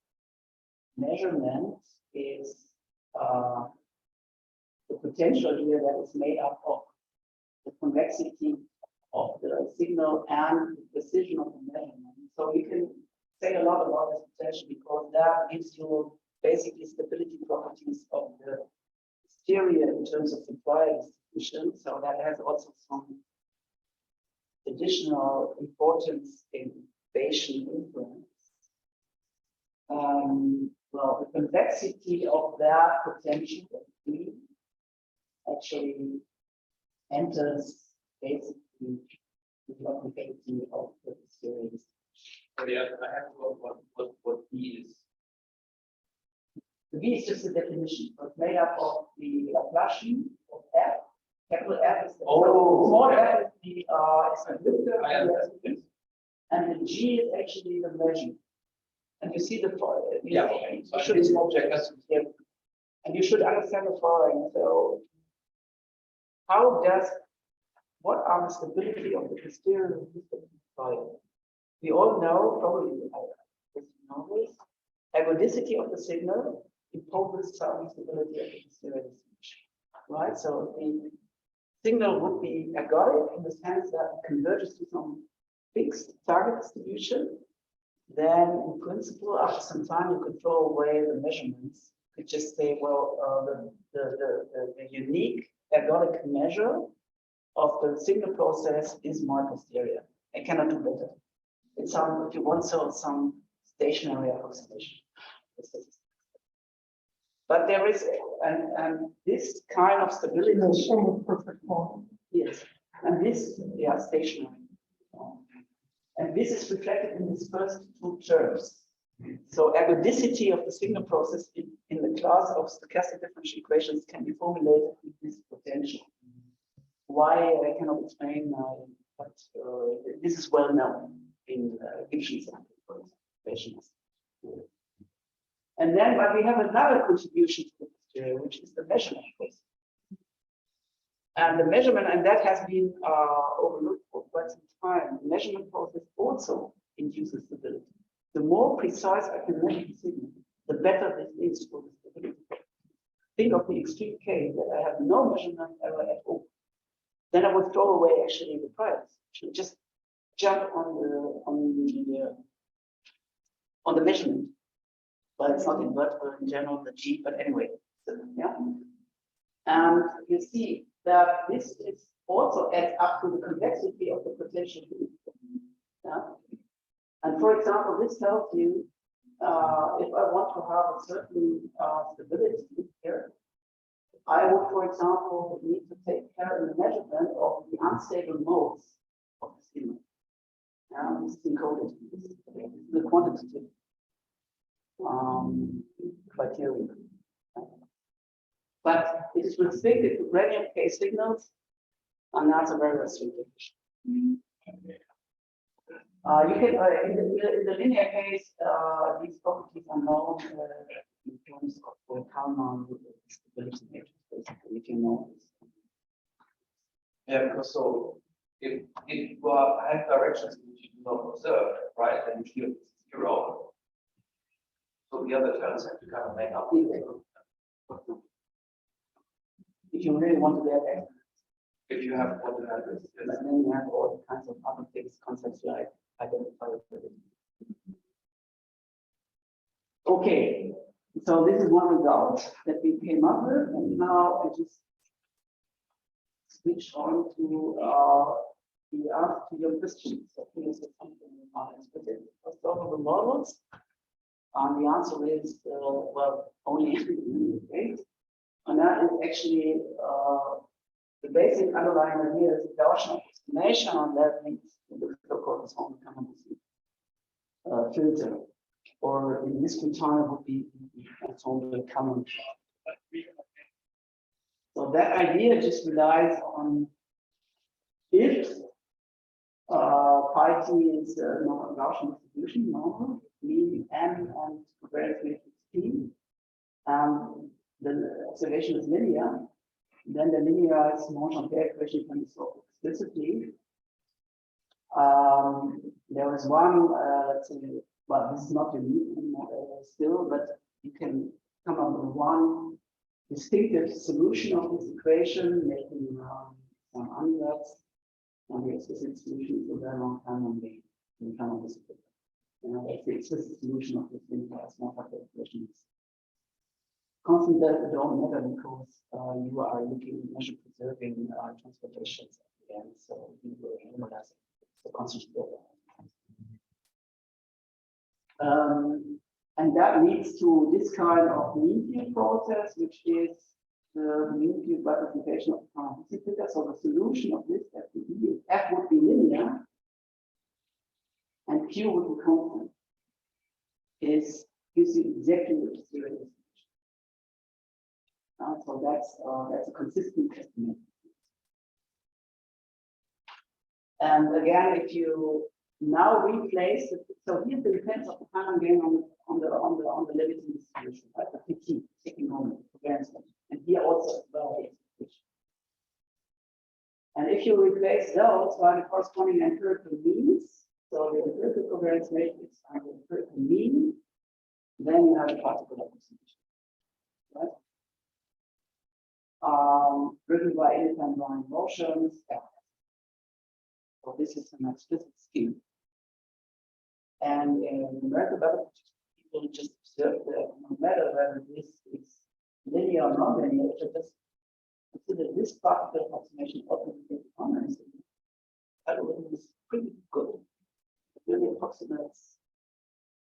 measurement is the potential here that is made up of the convexity of the signal and the precision of the measurement. So you can say a lot about this potential because that gives you basically stability properties of the stereo in terms of supply distribution. So that has also some additional importance in Bayesian inference. Well, the convexity of that potential actually enters basically the locality of the series.
So yeah, I have to what B is.
The V is just a definition. So it's made up of the Laplacian of F. Capital F is the small f is the elliptic,
I understand.
and the G is actually the measure. And you see the
Yeah, okay. So this object has to be
yeah. And you should understand the following. So, how does what are the stability of the posterior file? We all know, probably, know this, ergodicity of the signal imposes some stability of the posterior distribution, right? So the signal would be ergodic in the sense that it converges to some fixed target distribution. Then, in principle, after some time, you could throw away the measurements. You could just say, well, the unique ergodic measure of the signal process is my posterior. I cannot do better. It's some, if you want, so some stationary approximation. But there is, and this kind of stability.
In a somewhat perfect model.
Yes, and this, yeah, stationary. And this is reflected in these first two terms. So ergodicity of the signal process in the class of stochastic differential equations can be formulated with this potential. Why I cannot explain now, but this is well known in Gibson sample equations. And then, but we have another contribution to the posterior, which is the measurement process. And the measurement, and that has been overlooked for quite some time. The measurement process also induces stability. The more precise I can measure the signal, the better this is for the stability. Think of the extreme case that I have no measurement error at all. Then I would throw away actually the priors. Should just jump on the measurement. But it's not invertible in general, the G, but anyway. So, yeah. And you see that this is also adds up to the complexity of the potential. Yeah. And for example, this tells you if I want to have a certain stability here, I would, for example, need to take care in the measurement of the unstable modes of the signal. This is encoded. This is the quantitative criteria. But it is restricted to gradient case signals, and that's a very restricted. You can in the linear case, these properties are known in terms of the Kalman stability matrix, basically, if you know this.
Yeah, because so if you have directions which you do not observe, right, then you feel zero. So the other terms have to kind of make up.
If you really want to get X,
If you have what you have is
but then you have all kinds of other things, concepts like identifiability. Okay, so this is one result that we came up with, and now I just switch on to the answer to your questions. So here's something unexpected. First of all, the models, and the answer is well, only okay. And that is actually the basic underlying idea is the Gaussian approximation, and that leads to the so-called ensemble filter, or in discrete time would be ensemble common. So that idea just relies on if pi t is a Gaussian distribution, normal, mean n and covariance matrix t, the observation is linear, then the linearized Monge-Ampere equation can be solved explicitly. There is one, let's say, well, this is not unique still, but you can come up with one distinctive solution of this equation, making some ansatz on the explicit solution for a very long time on the come of this equation. That's the explicit solution of this linearized Monge-Ampere equation. Constant delta don't matter because you are looking at measure preserving transportations at the end, so you will normalize it. So constant delta. And that leads to this kind of mean field process, which is the mean field representation of the quantum figure. So the solution of this FDE is F would be linear and Q would be constant, is gives you exactly the zero distribution. So that's a consistent estimate. And again, if you now replace it, so here the depends of the time again on the limiting distribution, right? The PT, taking moment, and here also as well the expression. And if you replace those by the corresponding empirical means, so the empirical covariance matrix and the empirical mean, then you have a particle approximation, right? Driven by independent line motions. Yeah. So this is an explicit scheme. And in numerical methodology, people just observe that no matter whether this is linear or non-linear, if you just consider this particle approximation of the comments, algorithm is pretty good. It really approximates,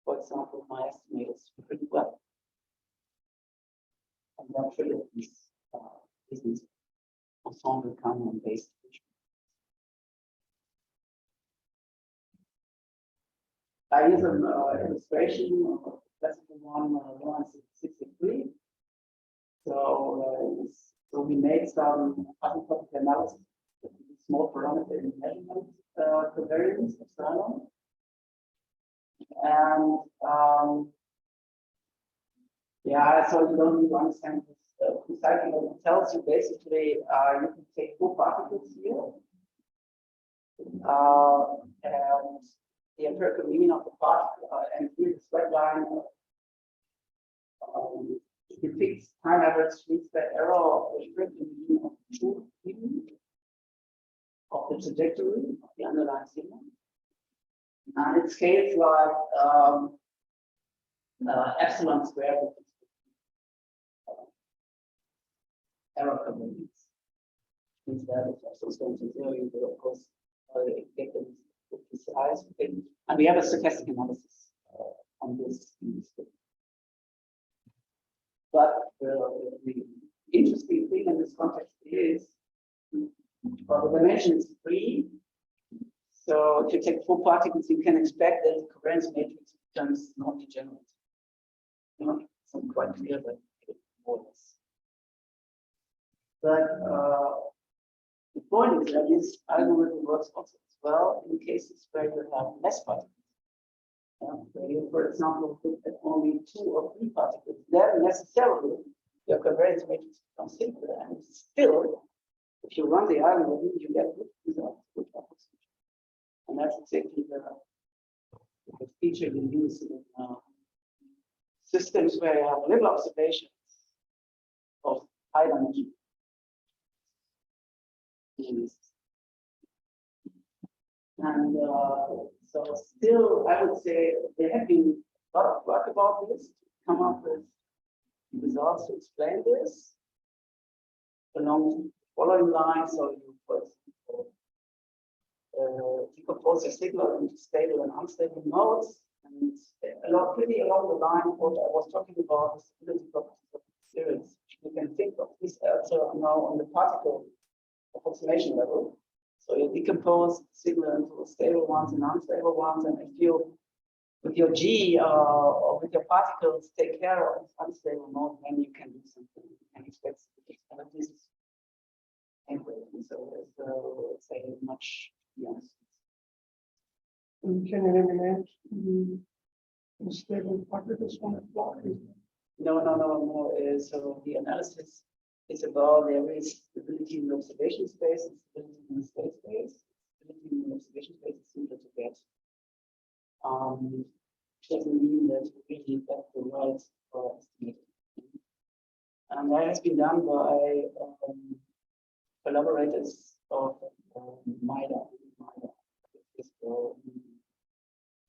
for example, my estimates pretty well. And that triggers this business ensemble common based. I use an illustration of classical one, 163. So we made some asymptotic analysis with a small parameter in measurement covariance of Stannat. And yeah, so you don't need to understand this precisely, but it tells you basically you can take 4 particles here. And the empirical mean of the particle, and here this red line depicts time average mean square error of the empirical mean of the true mean of the trajectory of the underlying signal. And it scales like epsilon squared error covariance. Means that if epsilon goes to 0, you will of course get the size. And we have a stochastic analysis on this. But the interesting thing in this context is, well, the dimension is 3. So if you take 4 particles, you can expect that the covariance matrix becomes non-degenerate. You know, it's not quite clear, but more or less. But the point is that this algorithm works also as well in cases where you have less particles. Where you, for example, look at only 2 or 3 particles, then necessarily your covariance matrix becomes simpler, and still, if you run the algorithm, you get good results, good approximation. And that's exactly the feature you use in systems where you have little observations of high dimension. And so still, I would say there have been a lot of work about this to come up with results to explain this along the following lines. So you, for example, decompose your signal into stable and unstable modes, and pretty along the line of what I was talking about, the stability properties of the series. You can think of this also now on the particle approximation level. So you decompose the signal into stable ones and unstable ones, and if you, with your G or with your particles, take care of this unstable mode, then you can do something. You can expect this anyway. So there's, let's say, much beyond.
And can you eliminate the stable particles from the block?
No. So the analysis is about there is stability in the observation space and stability in the state space. Stability in the observation space is simpler to get. Doesn't mean that you really get the right estimate. And that has been done by collaborators of MIDA.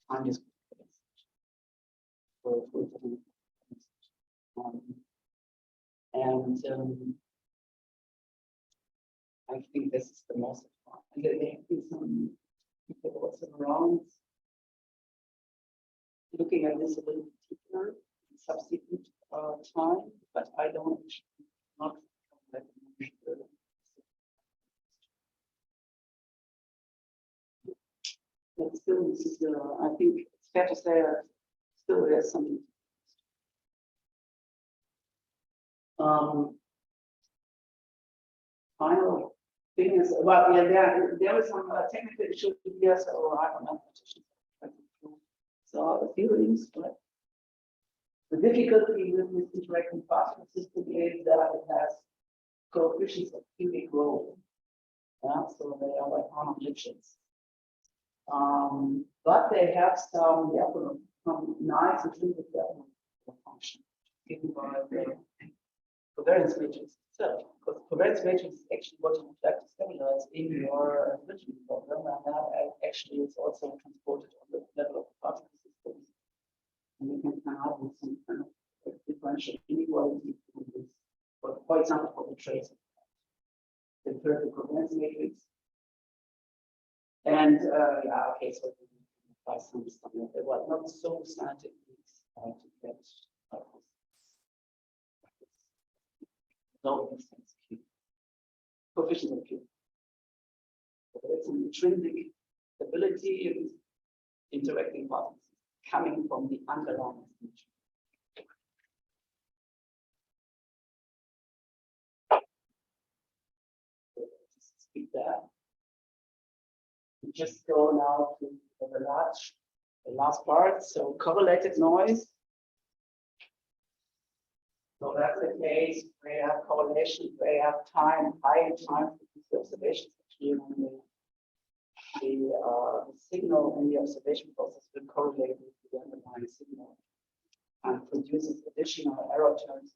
Time is I think this is the most important. And there have been some people also around looking at this a little bit deeper in subsequent time, but I don't not still, this is, I think it's fair to say that still there's some. Final thing is, well, yeah, there is some technical issue here, so I don't know. So the feelings, but the difficulty with this interacting particle system is that it has coefficients of cubic roll. Yeah, so they are like harmonics. But they have some, yeah, some nice intrinsic function given by the covariance matrix itself. Because covariance matrix is actually what you would like to stabilize in your enrichment problem, and that actually is also transported on the level of the particle system. And you can come out with some kind of differential inequality from this, for example, for the trace of the empirical covariance matrix. And yeah, okay, so by some standard, well, not so scientific to get no instance Q. Coefficient of Q. So it's an intrinsic stability in interacting particles coming from the underlying extension. Just speak that. We just go now to the last part. So correlated noise. So that's the case where you have correlation, where you have high time for these observations. Actually, when the signal in the observation process will correlate with the underlying signal and produces additional error terms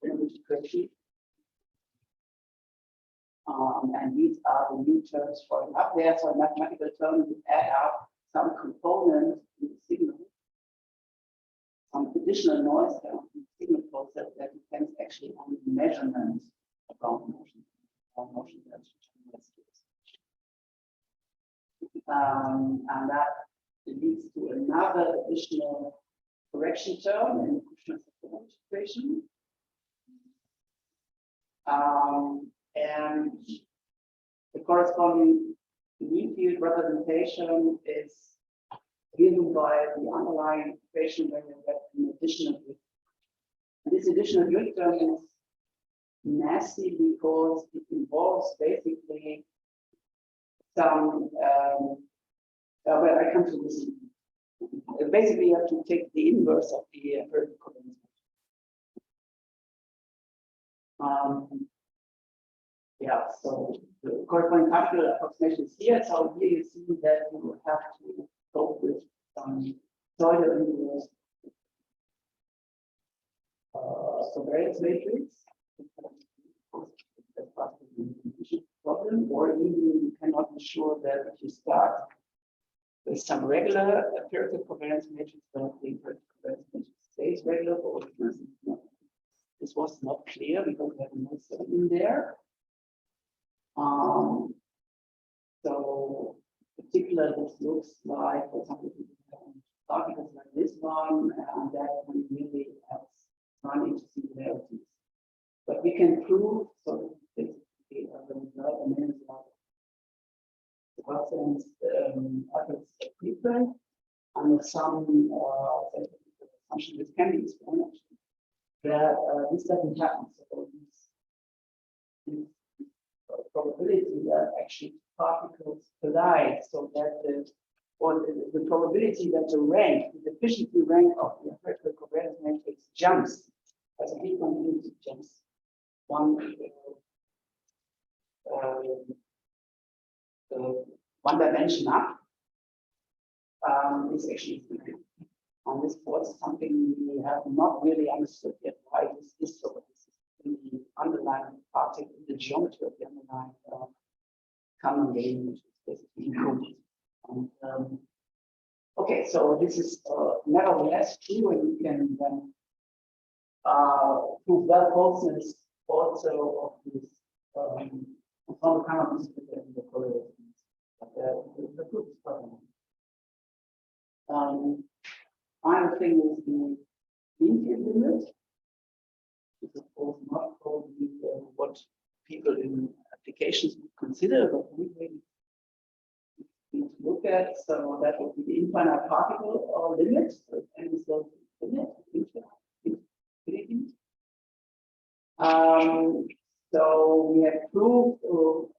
in the equation. And these are the new terms showing up there. So mathematical terms would add up some component in the signal, some additional noise in the signal process that depends actually on the measurement about motion. And that leads to another additional correction term in the Kushner equation. And the corresponding mean field representation is given by the underlying equation where you get an additional drift. And this additional drift term is nasty because it involves basically some, well, I come to this. Basically, you have to take the inverse of the empirical covariance. Yeah, so the corresponding particle approximation is here. So here you see that you have to go with some pseudo inverse covariance matrix. That's part of the problem, or even you cannot be sure that if you start with some regular empirical covariance matrix, that the empirical covariance matrix stays regular, or this was not clear because we have no 7 in there. So particularly this looks like, for example, particles like this one, and that we really have run into singularities. But we can prove, so basically the result and then others frequent under some assumption which can be explained actually, that this doesn't happen. So this probability that actually particles collide, so that the probability that the rank, the efficiency rank of the empirical covariance matrix jumps as a different unit jumps one dimension up, is actually on this board something we have not really understood yet why this is so. In the underlying particle, the geometry of the underlying common game, which is basically encoded. Okay, so this is nevertheless true, and you can then prove that falseness also of this from common in the correlations. But the proof is problem. Final thing is the mean field limit. It's of course not probably what people in applications would consider, but we need to look at. So that would be the infinite particle or limit. So n is the limit. Infinity. So we have proved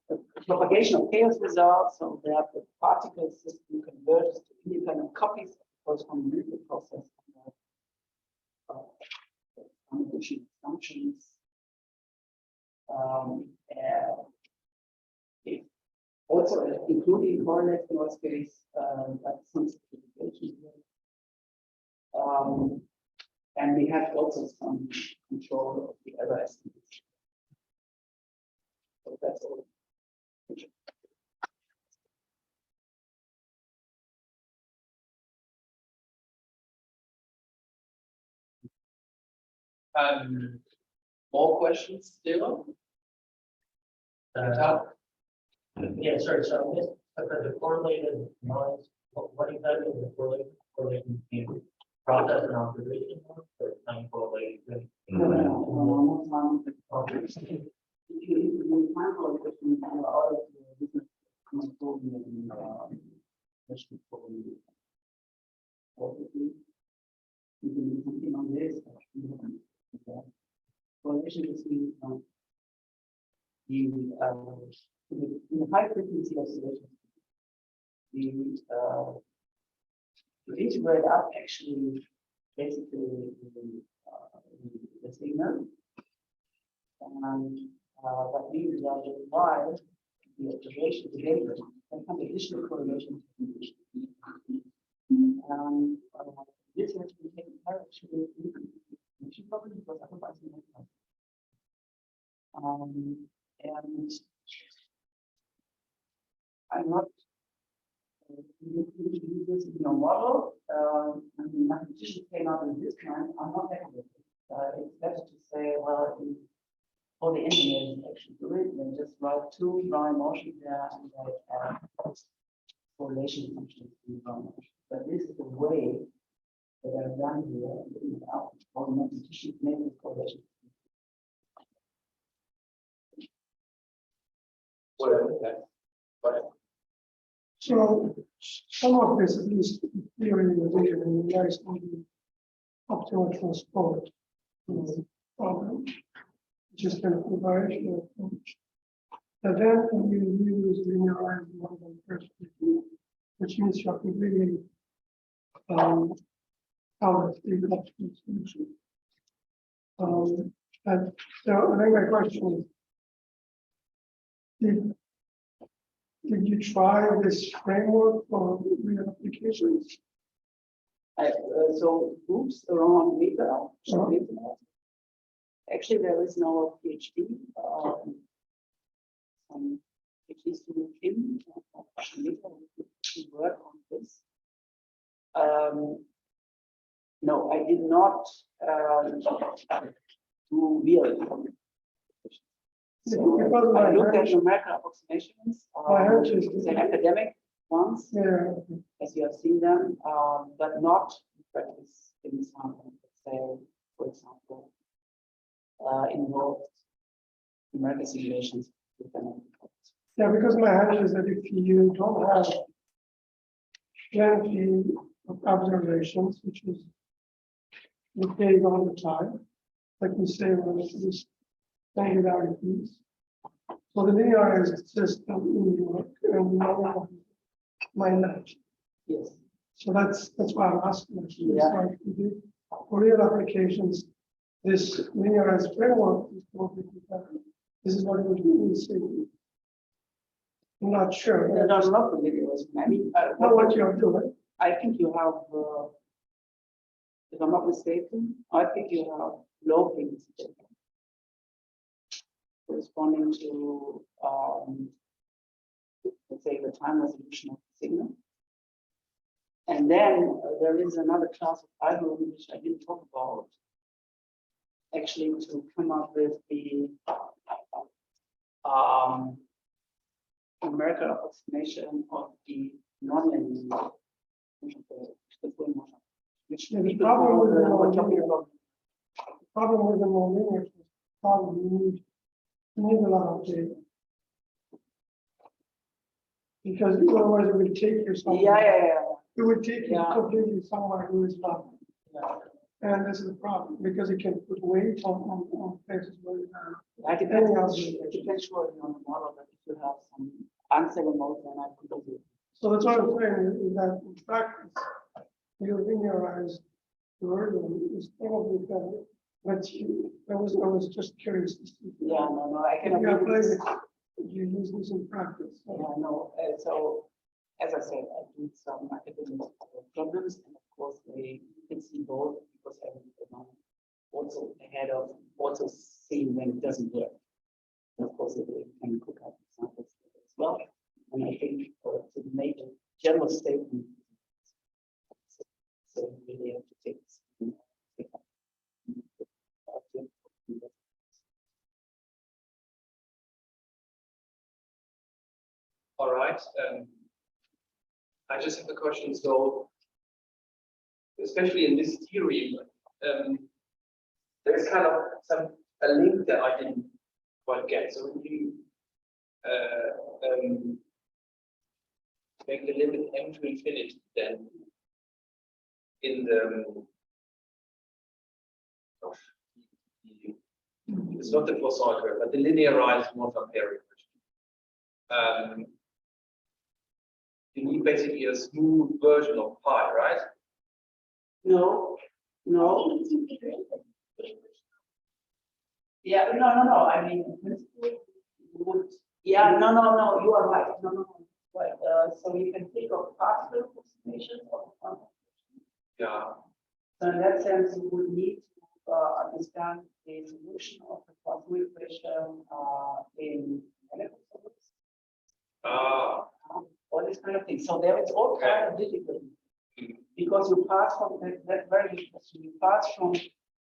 the propagation of chaos results, so that the particle system converges to independent copies of the corresponding liquid process. Combination assumptions. If also including correlates in our space, that's some simplification. And we have also some control of the error estimates. So that's all.
More questions still?
Yeah, sorry, so I missed, the correlated noise, what exactly is the correlation between process and observation or time correlated?
No. If you time correlation, all of the business control you can do something on this. Correlation between the high frequency oscillations. To integrate up actually basically the signal, and that means that why the observation together can have additional correlation. This has to be taken care of actually, probably because otherwise we might not. And I'm not use this in your model. And the mathematician came out with this kind. I'm not happy with it. It's better to say, well, all the engineers actually do it, and just write two dry motions there and like correlation functions in dry motion. But this is the way that I've done here. All the mathematicians make this correlation.
So some of this, at least in theory, relies on the optimal transport problem, which is kind of a variational approach. And then you use linearized model perspective, which means you are completely out of the optimal solution. And so I think my question is, did you try this framework for real applications?
So groups around data. Actually, there is no PhD. Some PhD student Kim to work on this. No, I did not do real applications. So I looked at numerical approximations, the academic ones, as you have seen them, but not in practice in some, let's say, for example, involved numerical simulations with them.
Yeah, because my hunch is that if you don't have plenty of observations, which is the case all the time, like we say, when it's this singularities. So the linearized system in Europe and my match.
Yes.
So that's why I'm asking. Actually.
Yeah.
So for real applications, this linearized framework is probably better. This is what it would be. I'm not sure.
There are not the linearized. I mean,
what you're doing.
I think you have, if I'm not mistaken, I think you have low frequency data corresponding to, let's say, the time resolution of the signal. And then there is another class of algorithm which I didn't talk about, actually to come up with the numerical approximation of the nonlinear which
the problem with the nonlinear is you need a lot of data. So the Because otherwise it would take you somewhere.
Yeah.
It would take you
Yeah.
completely somewhere who is not.
Yeah.
And this is the problem, because it can put weight on places where you have.
I depends surely on the model, but if you have some unstable mode, then I could do it.
So that's what I'm saying, is that in practice, your linearized version is probably better. But I was just curious to see.
Yeah, no, I
If
can
you
agree with
apply
this.
this, you use this in practice. So
Yeah, no, so, as I said, I did some academic problems, and of course, they can see both, because I'm also ahead of also seeing when it doesn't work. And of course, they can cook up examples as well, and I think to make a general statement. So we really have to take this.
All right. I just have a question. So, especially in this theory, there's kind of a link that I didn't quite get. So when you make the limit m to infinity, then in the it's not the Poisson curve, but the linearized Montampere version. You need basically a smooth version of pi, right?
No.
It's integrated.
Yeah, no. I mean, in principle, you would, yeah, no, you are right. No. Right. So you can think of partial approximations of quantum.
Yeah.
So in that sense, you would need to understand the solution of the quantum equation in mechanical physics, all this kind of thing. So there is all kind of difficulty because you pass from that very interesting. You pass from,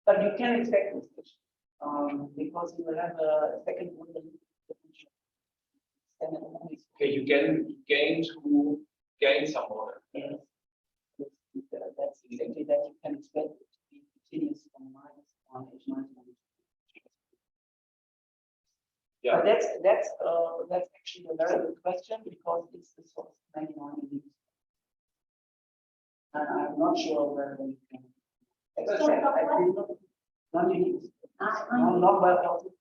but you can expect this because you will have a second order differential.
Okay, you gain some order.
Yes. That's exactly that you can expect it to be continuous from -1 h9 to
Yeah.
But that's actually a very good question because it's the source 99 in these. And I'm not sure whether we can. As I said, I did not use not well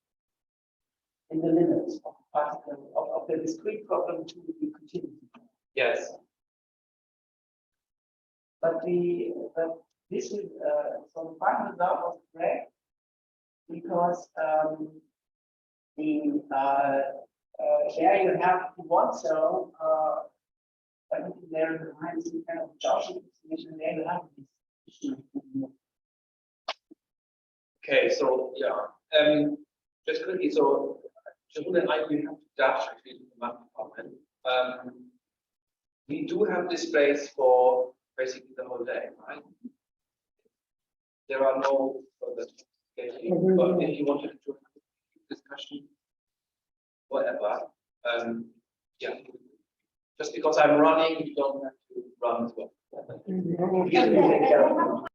in the limits of the particle of the discrete problem to the continuity.
Yes.
But this is so the final result was correct because there you have one cell everything there behind some kind of Gaussian explanation. There you have this.
Okay, so yeah. Just quickly, so just that we have to dash actually to the math department. We do have displays for basically the whole day, right? There are no further specifications, but if you wanted to have a discussion, whatever, yeah. Just because I'm running, you don't have to run as well.
you know,